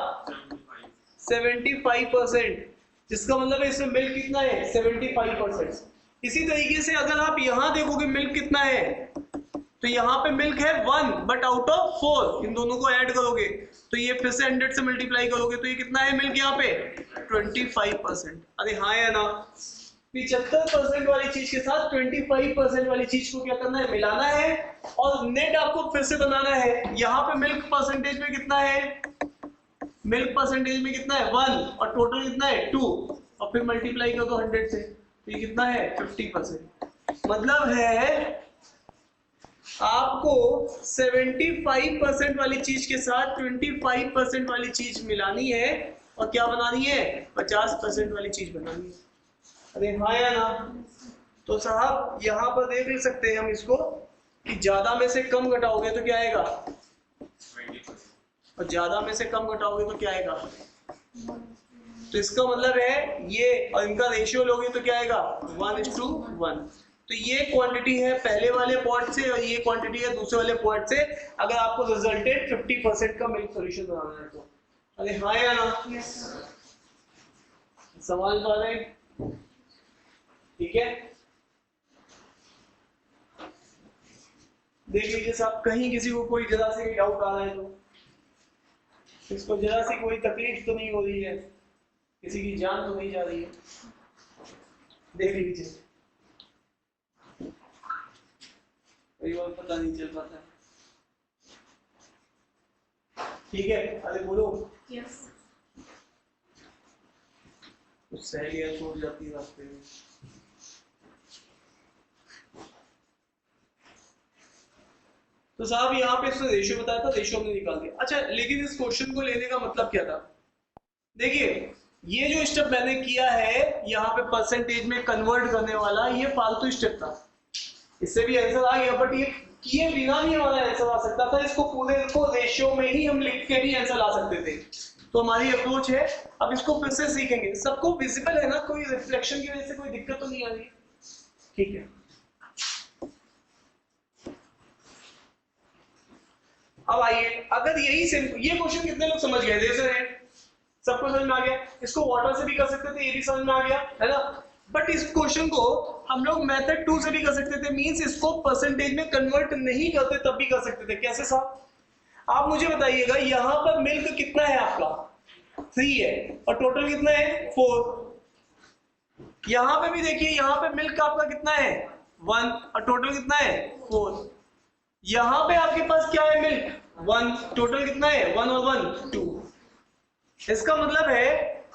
75%, जिसका मतलब है इसमें मिल्क कितना है 75%। इसी तरीके से अगर आप यहाँ देखोगे मिल्क कितना है, तो यहाँ पे मिल्क है 1 बट आउट ऑफ 4, इन दोनों को ऐड करोगे तो ये फिर से 100 से मल्टीप्लाई करोगे तो ये कितना है मिल्क यहाँ पे 25%। अरे हाँ या ना, 75% वाली चीज के साथ 25% वाली चीज को क्या करना है, मिलाना है, और नेट आपको फिर से बनाना है। यहाँ पे मिल्क परसेंटेज में कितना है, मिल्क परसेंटेज में कितना है 1 और टोटल कितना है 2, और फिर मल्टीप्लाई कर दो 100 से, तो ये कितना है 50%। मतलब है आपको 75% वाली चीज के साथ 25% वाली चीज मिलानी है और क्या बनानी है 50% वाली चीज बनानी है। अरे हाँ या ना, तो साहब यहाँ पर देख सकते हैं हम इसको कि ज्यादा में से कम घटाओगे तो क्या आएगा 20%, और ज्यादा में से कम घटाओगे तो क्या आएगा, तो इसका मतलब है ये, और इनका रेशियो लोगे तो क्या आएगा 1:1। तो ये क्वांटिटी है पहले वाले पॉट से और ये क्वांटिटी है दूसरे वाले पॉट से, अगर आपको रिजल्टेंट 50% का मिल्क सॉल्यूशन बनाना है तो। अरे हाँ या ना, सवाल तो आ रहे, ठीक है, देख लीजिए साहब, कहीं किसी को कोई जरा से डाउट आ रहा है तो इसको जरा सी कोई तकलीफ तो नहीं हो रही है, किसी की जान तो नहीं जा रही है, देख लीजिए, कई बार पता नहीं चल पाता है, ठीक है। अरे बोलो, yes. कुछ सहेलियां छूट जाती है रास्ते में। तो साहब यहाँ पे इसने रेशियो बताया था, रेशियो हमने निकाल दिया। अच्छा, लेकिन इस क्वेश्चन को लेने का मतलब क्या था, देखिए ये जो स्टेप मैंने किया है यहाँ पे परसेंटेज में कन्वर्ट करने वाला, ये फालतू स्टेप था, इससे भी आंसर आ गया, बट ये किए बिना भी हमारा आंसर आ सकता था, इसको पूरे को रेशियो में ही हम लिख के भी आंसर ला सकते थे। तो हमारी अप्रोच है, अब इसको फिर से सीखेंगे, सबको विजिबल है ना, कोई रिफ्लेक्शन की वजह से कोई दिक्कत तो नहीं आ रही, ठीक है। अब आइए, अगर यही ये क्वेश्चन कितने लोग समझ गए, जैसे सबको समझ में आ गया, इसको वाटर से भी कर सकते थे, ये भी समझ में आ गया है ना, बट इस क्वेश्चन को हम लोग मेथड 2 से भी कर सकते थे, मींस इसको परसेंटेज में कन्वर्ट नहीं करते तब भी कर सकते थे। कैसे साहब, आप मुझे बताइएगा, यहाँ पर मिल्क कितना है आपका 3 है और टोटल कितना है 4, यहाँ पे भी देखिए, यहाँ पे मिल्क आपका कितना है 1 और टोटल कितना है 4, यहाँ पे आपके पास क्या है मिल्क 1, टोटल कितना है 1 और 1 2। इसका मतलब है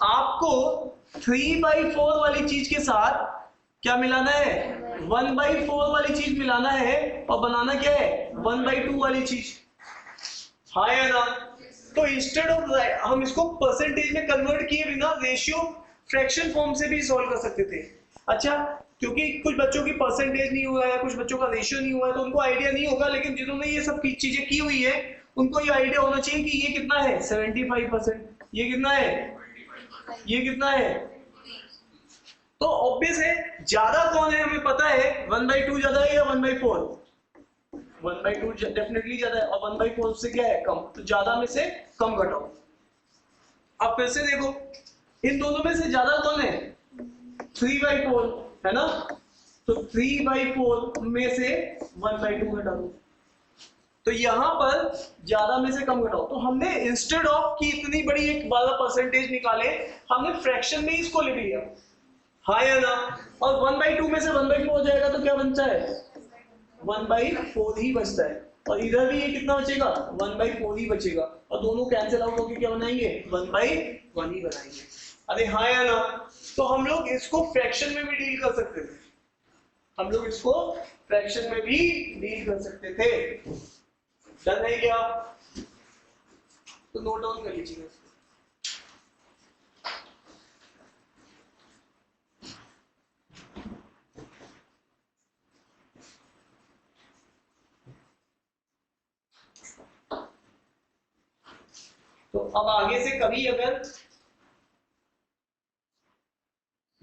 आपको 3/4 वाली चीज के साथ क्या मिलाना है 1/4 वाली चीज मिलाना है और बनाना क्या है 1/2 वाली चीज, हाँ या ना। तो इंस्टेड ऑफ हम इसको परसेंटेज में कन्वर्ट किए बिना रेशियो फ्रैक्शन फॉर्म से भी सॉल्व कर सकते थे। अच्छा, क्योंकि कुछ बच्चों की परसेंटेज नहीं हुआ है, कुछ बच्चों का रेशियो नहीं हुआ है, तो उनको आइडिया नहीं होगा, लेकिन जिन्होंने ये सब चीजें की हुई है उनको ये आइडिया होना चाहिए कि ये कितना है 75%, ये कितना है, ये कितना है। तो ऑब्वियस है ज्यादा कौन है हमें पता है, 1/2 ज्यादा है या 1/4? 1/2 डेफिनेटली ज्यादा है, और 1/4 से क्या है कम, तो ज्यादा में से कम घटाओ। अब फिर से देखो इन दोनों में से ज्यादा कौन है, 3/4 है ना, तो 3/4 में से 1/2 घटा दो, तो यहां पर ज्यादा में से कम घटाओ। तो हमने इंस्टेड ऑफ कि इतनी बड़ी एक वाला परसेंटेज निकाले, हमने फ्रैक्शन में इसको लिख लिया, हाँ या ना। और 1/2 में से 1/4 हो जाएगा तो क्या बनता है, 1/4 ही बचता है, और इधर भी ये कितना बचेगा, 1/4 ही बचेगा, और दोनों कैंसिल आउट होकर क्या बनाएंगे, 1/1 ही बनाएंगे। अरे हाँ या ना। तो हम लोग इसको फ्रैक्शन में भी डील कर सकते थे, हम लोग इसको फ्रैक्शन में भी डील कर सकते थे। डन है क्या, तो नोट डाउन कर लीजिए। तो अब आगे से कभी अगर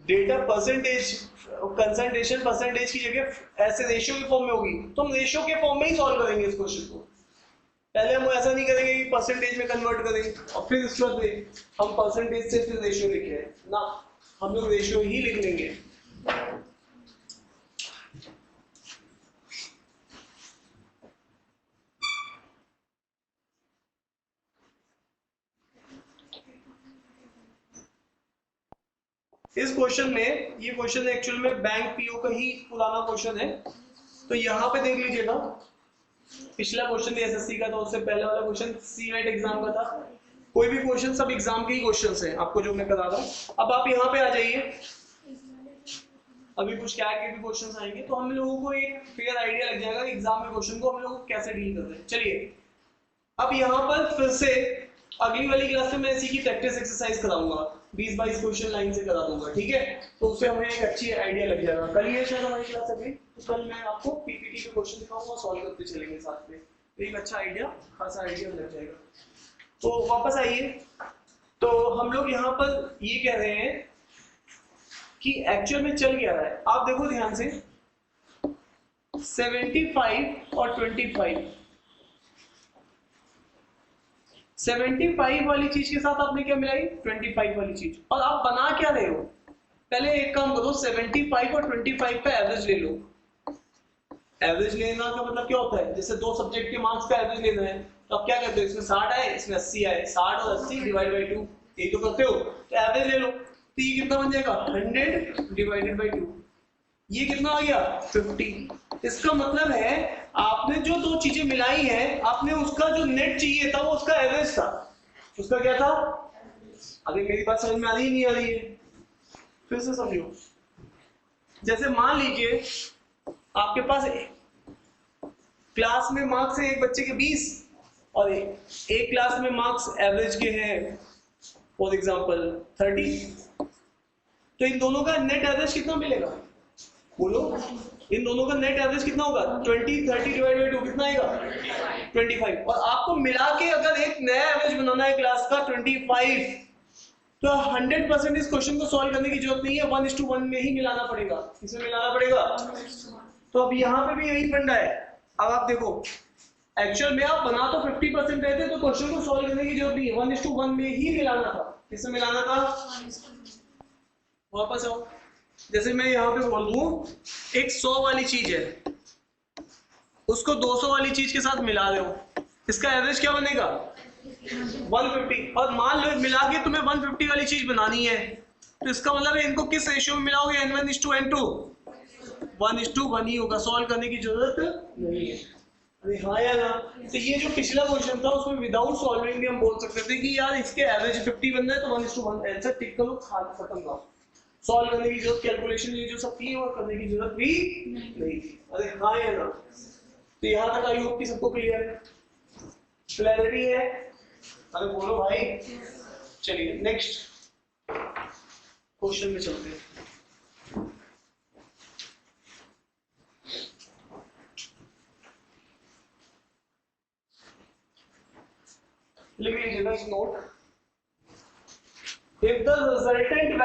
डेटा परसेंटेज कंसंट्रेशन परसेंटेज की जगह ऐसे रेशियो के फॉर्म में होगी, तो हम रेशियो के फॉर्म में ही सॉल्व करेंगे इस क्वेश्चन को। पहले हम ऐसा नहीं करेंगे कि परसेंटेज में कन्वर्ट करें और फिर इसके बाद हम परसेंटेज से फिर रेशियो लिखे ना, हम लोग रेशियो ही लिख लेंगे। इस क्वेश्चन में, ये क्वेश्चन एक्चुअल में बैंक पीओ का ही पुराना क्वेश्चन है, तो यहाँ पे देख लीजिएगा, पिछला क्वेश्चन एसएससी का था, उससे पहले वाला क्वेश्चन सीनेट एग्जाम का था। कोई भी क्वेश्चन सब एग्जाम के ही क्वेश्चंस हैं, आपको जो मैं करा रहा हूँ। अब आप यहाँ पे आ जाइए, अभी कुछ क्या के भी क्वेश्चंस आएंगे, तो हम लोगों को एक क्लियर आइडिया लग जाएगा कि एग्जाम में क्वेश्चन को हम लोग कैसे डील करते हैं। चलिए अब यहाँ पर फिर से अगली वाली क्लास में मैं इसी की प्रैक्टिस एक्सरसाइज कराऊंगा, 20-22 क्वेश्चन लाइन से करा दूंगा, ठीक है। तो उससे हमें एक अच्छी आइडिया लग जाएगा। कल ये शायद हमारी क्लास अभी, तो कल मैं आपको पीपीटी पे क्वेश्चन दिखाऊंगा, सॉल्व करते चलेंगे साथ में, तो एक अच्छा आइडिया, खासा आइडिया लग जाएगा। तो वापस आइए, तो हम लोग यहाँ पर ये कह रहे हैं कि एक्चुअल में चल क्या रहा है। आप देखो ध्यान से, 75 और 25, 75 वाली चीज के साथ आपने क्या मिलाई, 25 वाली चीज, और आप बना क्या रहे हो, पहले एक काम करो, 75 और 25 का एवरेज ले लो। एवरेज लेना का मतलब क्या होता है, जैसे दो सब्जेक्ट के मार्क्स का एवरेज लेना है, तो आप क्या करते हो, इसमें 60 आए, इसमें 80 आए, 60 और 80 डिवाइड बाई 2, यही तो करते हो, तो एवरेज ले लो। तो ये कितना बन जाएगा, 100 डिवाइडेड बाई 2, ये कितना आ गया, 50। इसका मतलब है आपने जो दो चीजें मिलाई हैं, आपने उसका जो नेट चाहिए था वो उसका एवरेज था, उसका क्या था। अभी मेरी बात समझ में आ रही नहीं आ रही है, फिर से समझो। जैसे मान लीजिए आपके पास क्लास में मार्क्स है एक बच्चे के 20, और एक क्लास में मार्क्स एवरेज के हैं फॉर एग्जांपल 30, तो इन दोनों का नेट एवरेज कितना मिलेगा, बोलो, इन दोनों का नेट एवरेज कितना होगा, 20, 30 डिवाइड बाई 2 कितना आएगा, 25। और आपको मिला के अगर एक नया एवरेज बनाना है क्लास का 25, तो 100% इस क्वेश्चन को सॉल्व करने की जरूरत नहीं है, 1:1 में ही मिलाना पड़ेगा। इसमें मिलाना पड़ेगा। तो अब यहाँ पे भी यही फंडा है। अब आप देखो, एक्चुअल में आप बना तो 50% रहे थे, तो क्वेश्चन को सॉल्व करने की जरूरत नहीं है, 1:1 में ही मिलाना था। किसमें मिलाना था, वापस आओ, जैसे मैं यहाँ पे बोल दूं एक 100 वाली चीज है, उसको 200 वाली चीज के साथ मिला रहे हो, इसका एवरेज क्या बनेगा, 150। और मान लो मिला के तुम्हें 150 वाली चीज बनानी है, तो इसका मतलब है इनको किस रेशियो में मिलाओगे, n1:n2, 1:1 ही होगा, सॉल्व करने की जरूरत नहीं है। अरे हाँ या ना। तो ये जो पिछला क्वेश्चन था उसमें विदाउट सॉल्विंग भी हम बोल सकते थे कि यार इसके एवरेज 50 बनना है, तो 1:1 आंसर टिक करो, खत्म करो, सॉल्व करने की जरूरत, कैलकुलेशन ये जो सब थी और करने की जरूरत भी नहीं थी। अरे हाँ या ना। तो यहाँ तक आई होप कि सबको क्लियर है, क्लैरिटी है। अरे बोलो भाई। चलिए नेक्स्ट क्वेश्चन में चलते हैं। लिख लीजिएगा इस note. If the resultant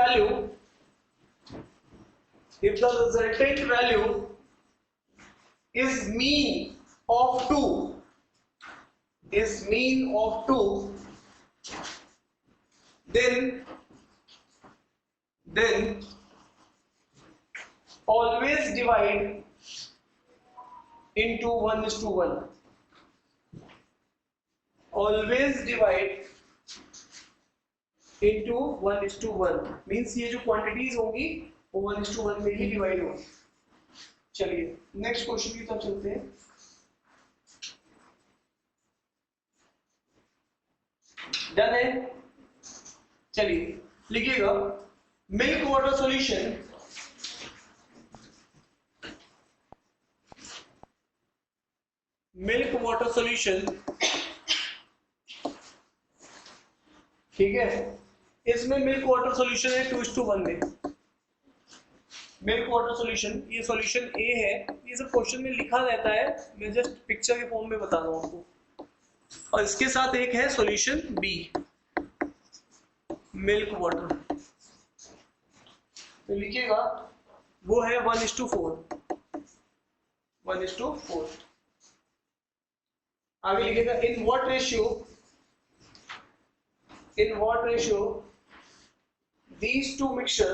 value is mean of 2, then always divide into 1:1. Always divide into 1:1 means ये जो क्वांटिटीज होंगी वो 1:1 में ही डिवाइड होंगी। चलिए नेक्स्ट क्वेश्चन की तरफ चलते हैं। डन है? चलिए लिखिएगा मिल्क वाटर सॉल्यूशन ठीक है। इसमें मिल्क वाटर सॉल्यूशन है 2:1 में। मिल्क वाटर सॉल्यूशन, ये सॉल्यूशन ए है। ये सब क्वेश्चन में लिखा रहता है, मैं जस्ट पिक्चर के फॉर्म में बता रहा हूँ आपको। और इसके साथ एक है सॉल्यूशन बी, मिल्क वाटर। तो लिखिएगा वो है 1:4। आगे लिखिएगा in what ratio these two mixture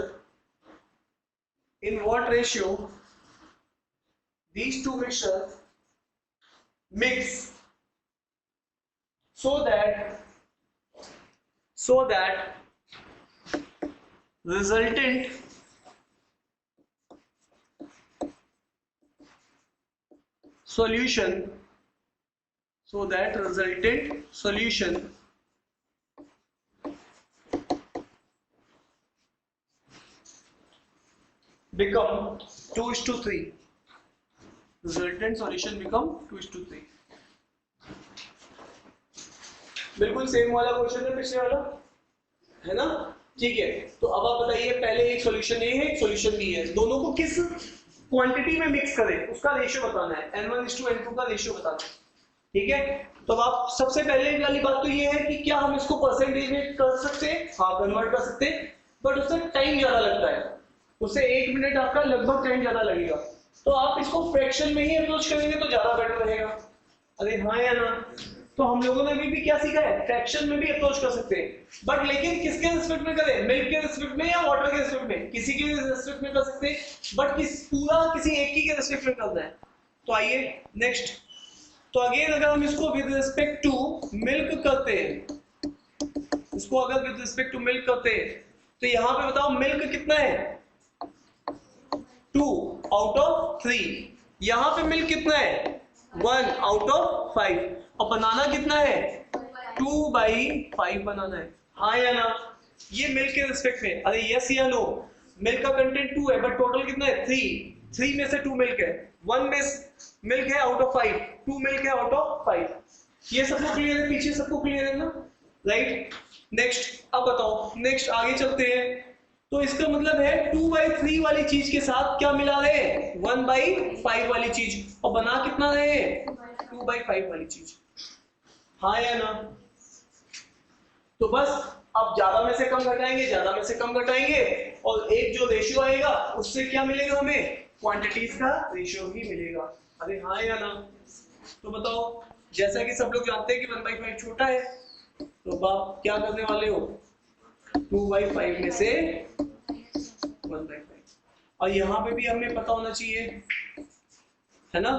mix so that resultant solution become 2:3. Resultant solution become 2:3. बिल्कुल सेम वाला क्वेश्चन है पिछले वाला, है ना? ठीक है, तो अब आप बताइए पहले एक सॉल्यूशन ए है, एक सॉल्यूशन बी है, दोनों को किस क्वांटिटी में मिक्स करें उसका रेशियो बताना है। n1:n2 का रेशियो बताना है। ठीक है, तो आप सबसे पहले वाली बात तो ये है कि क्या हम इसको परसेंटेज में कर सकते हैं? हाँ, कन्वर्ट कर सकते हैं, बट उससे टाइम ज्यादा लगता है। उससे 1 मिनट आपका लगभग टाइम ज्यादा लगेगा। तो आप इसको फ्रैक्शन में ही अप्रोच करेंगे तो ज्यादा बेटर रहेगा। अरे हाँ या ना? तो हम लोगों ने भी क्या सीखा है? फ्रैक्शन में भी अप्रोच कर सकते हैं, बट लेकिन किसके रिस्पेक्ट में करें? मिल्क के रिस्पेक्ट में या वाटर के रिस्पेक्ट में? किसी के रिस्पेक्ट में कर सकते हैं, बट किसी एक ही के रिस्पेक्ट में करना है। तो आइए नेक्स्ट। तो अगेन अगर हम इसको विद रिस्पेक्ट टू मिल्क करते हैं, तो यहाँ पे बताओ मिल्क कितना है? 2/3। यहाँ पे मिल्क कितना है? 1/5। और बनाना कितना है? 2/5 बनाना है। हाँ या ना? ये मिल्क के रिस्पेक्ट में। अरे यस या नो? मिल्क का कंटेंट 2 है, बट टोटल कितना है? 3 में से 2 मिल्क है, 1 में मिल्क है आउट ऑफ 5, 2 मिल्क है आउट ऑफ 5। ये सबको क्लियर है? पीछे सबको क्लियर है ना? राइट। नेक्स्ट, अब बताओ, नेक्स्ट आगे चलते हैं। तो इसका मतलब है 2/3 वाली चीज के साथ क्या मिला रहे हैं? 1/5 वाली चीज। और बना कितना रहे हैं? 2/5 वाली चीज। हाँ या ना? तो बस अब ज्यादा में से कम घटाएंगे, और एक जो रेशियो आएगा उससे क्या मिलेगा हमें? क्वांटिटीज का रेशियो भी मिलेगा। अरे हाँ या ना? तो बताओ, जैसा कि सब लोग जानते हैं कि 1/5 छोटा है, तो आप क्या करने वाले हो? 2/5 में से 1/5। और यहाँ पे भी हमें पता होना चाहिए, है ना?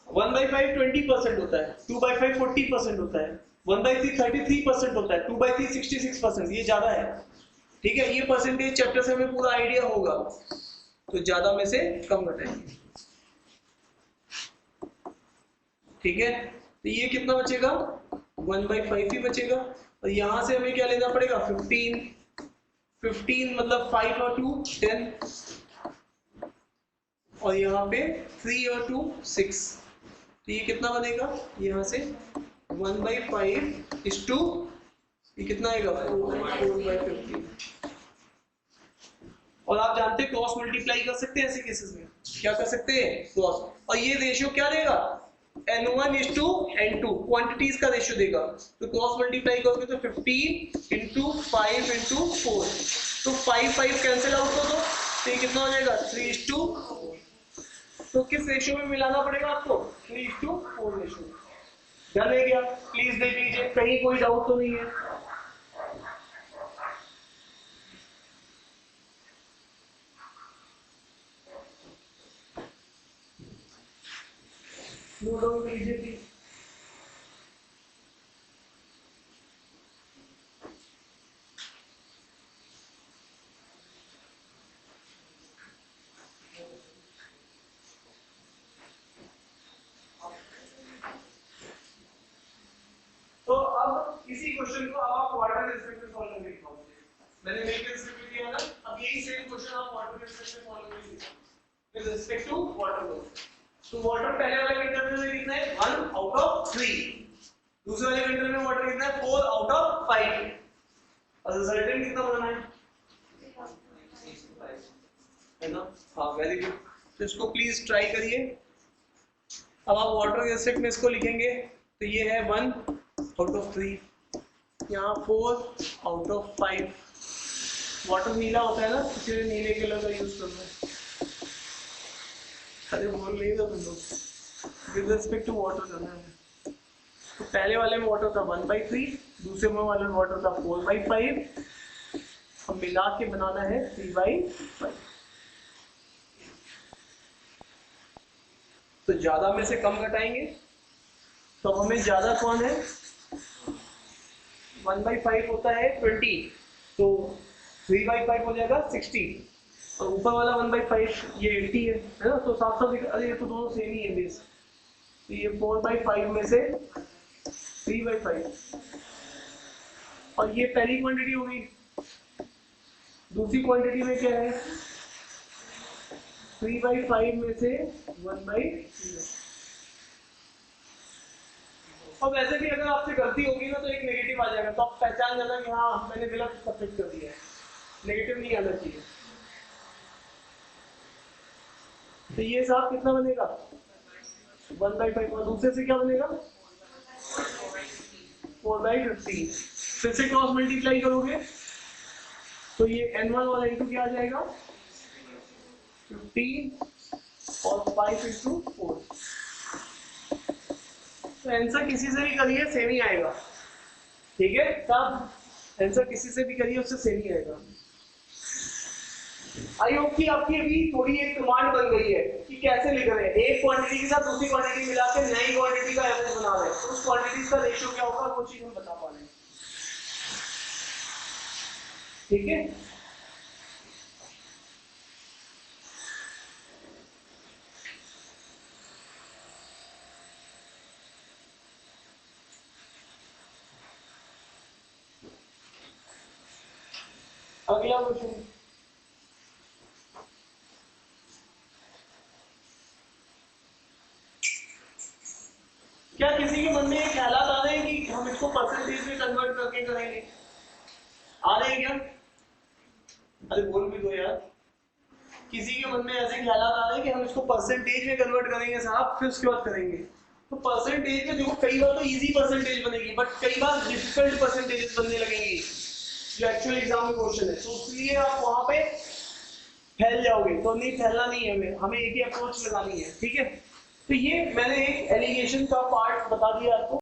1/5 20% होता है, 2/5 40% होता है, 1/3 33% होता है, 2/3 66%। ये ज्यादा है। ठीक है, ये परसेंटेज चैप्टर से हमें पूरा आइडिया होगा। तो ज्यादा में से कम घटाएंगे। ठीक है, तो ये कितना बचेगा? 1/5 ही बचेगा। और यहां से हमें क्या लेना पड़ेगा? 15 मतलब 5 और 2 10, और यहाँ पे 3 और 2 6। तो ये कितना बनेगा? यहाँ से 1/5 इज टू, ये कितना आएगा 4/15। और आप जानते हैं क्रॉस मल्टीप्लाई कर सकते हैं ऐसे केसेस में, क्या कर सकते हैं क्रॉस, और ये रेशियो क्या देगा n1 is to n2 quantities का रेशियो देगा, तो क्रॉस मल्टीप्लाई करोगे तो 15 into 5 into 4, तो 5 कैंसिल आउट कर दो, तो ये कितना हो जाएगा 3:4। तो किस रेशियो में मिलाना पड़ेगा आपको 3:4 रेशियो। ध्यान है क्या, प्लीज देख लीजिए कहीं कोई डाउट तो नहीं है। नोट डाउन कीजिए प्लीज। तो अब इसी क्वेश्चन को अब आप वाटर रिस्पेक्ट में सॉल्व करके दिखाओगे। मैंने मिल्क रिस्पेक्ट में दिया ना, अब यही सेम क्वेश्चन आप वाटर रिस्पेक्ट में सॉल्व करके दिखाओगे विद रिस्पेक्ट टू वाटर। तो वाटर पहले वाले इंटरवल में कितना है 1 आउट ऑफ 3, दूसरे वाले इंटरवल में वाटर कितना है 4 आउट ऑफ 5, और रिजल्टेंट कितना बनाना है ना। हाँ वेरी गुड, तो इसको प्लीज ट्राई करिए। अब आप वाटर के रिस्पेक्ट में इसको लिखेंगे तो ये है 1 आउट ऑफ 3, यहाँ 4 आउट ऑफ 5। वाटर नीला होता है ना, इसलिए नीले कलर का यूज करना है। अरे बोल नहीं था तुम लोग, विद रिस्पेक्ट टू वाटर करना है। तो पहले वाले में वाटर था 1/3, दूसरे में वाले में वाटर था 4/5, अब मिला के बनाना है 3/5। तो ज्यादा में से कम घटाएंगे, तो हमें ज्यादा कौन है 1/5 होता है 20, तो 3/5 हो जाएगा 60, और ऊपर वाला 1/5 ये 80 है ना, तो साफ साफ अरे ये तो दोनों सेम ही है बेस, तो ये 4/5 में से 3/5, और ये पहली क्वांटिटी होगी। दूसरी क्वांटिटी में क्या है 3/5 में से 1/3। और वैसे भी अगर आपसे गलती होगी ना तो एक नेगेटिव आ जाएगा, तो आप पहचान जाना कि हाँ मैंने गलत सब्जेक्ट कर दिया है, नेगेटिव नहीं आना चाहिए। तो ये साहब कितना बनेगा 1/5, और दूसरे से क्या बनेगा 4/15। फिर से क्रॉस मल्टीप्लाई करोगे तो ये n1 और n2 क्या आ जाएगा 15 और 5 into 4। तो आंसर किसी से भी करिए सेम ही आएगा, ठीक है सब आंसर किसी से भी करिए उससे सेम ही आएगा। आई होप कि आपकी अभी थोड़ी एक कमांड बन गई है कि कैसे लिख रहे हैं, एक क्वांटिटी के साथ दूसरी क्वांटिटी मिला के नई क्वांटिटी का एवरेज बना रहे हैं, तो उस क्वांटिटीज का रेशियो क्या होगा वो चीज हम बता पा रहे हैं, ठीक है। अगला क्वेश्चन, क्या किसी के मन में ये ख्यालात आ रहे हैं कि हम इसको परसेंटेज में कन्वर्ट करके करेंगे, आ रहे हैं क्या? अरे बोल भी दो यार, किसी के मन में ऐसे ख्यालात आ रहे हैं कि हम इसको परसेंटेज में कन्वर्ट करेंगे साहब, फिर उसके बाद करेंगे। तो परसेंटेज में देखो कई बार तो इजी परसेंटेज बनेगी, बट कई बार डिफिकल्ट परसेंटेजेस बनने लगेंगी जो एक्चुअल एग्जाम में क्वेश्चन है, तो इसलिए आप वहां पे फैल जाओगे। तो नहीं, फैलना नहीं है, हमें एक ही अप्रोच लगानी है, ठीक है। तो ये मैंने एक एलिगेशन का पार्ट बता दिया आपको।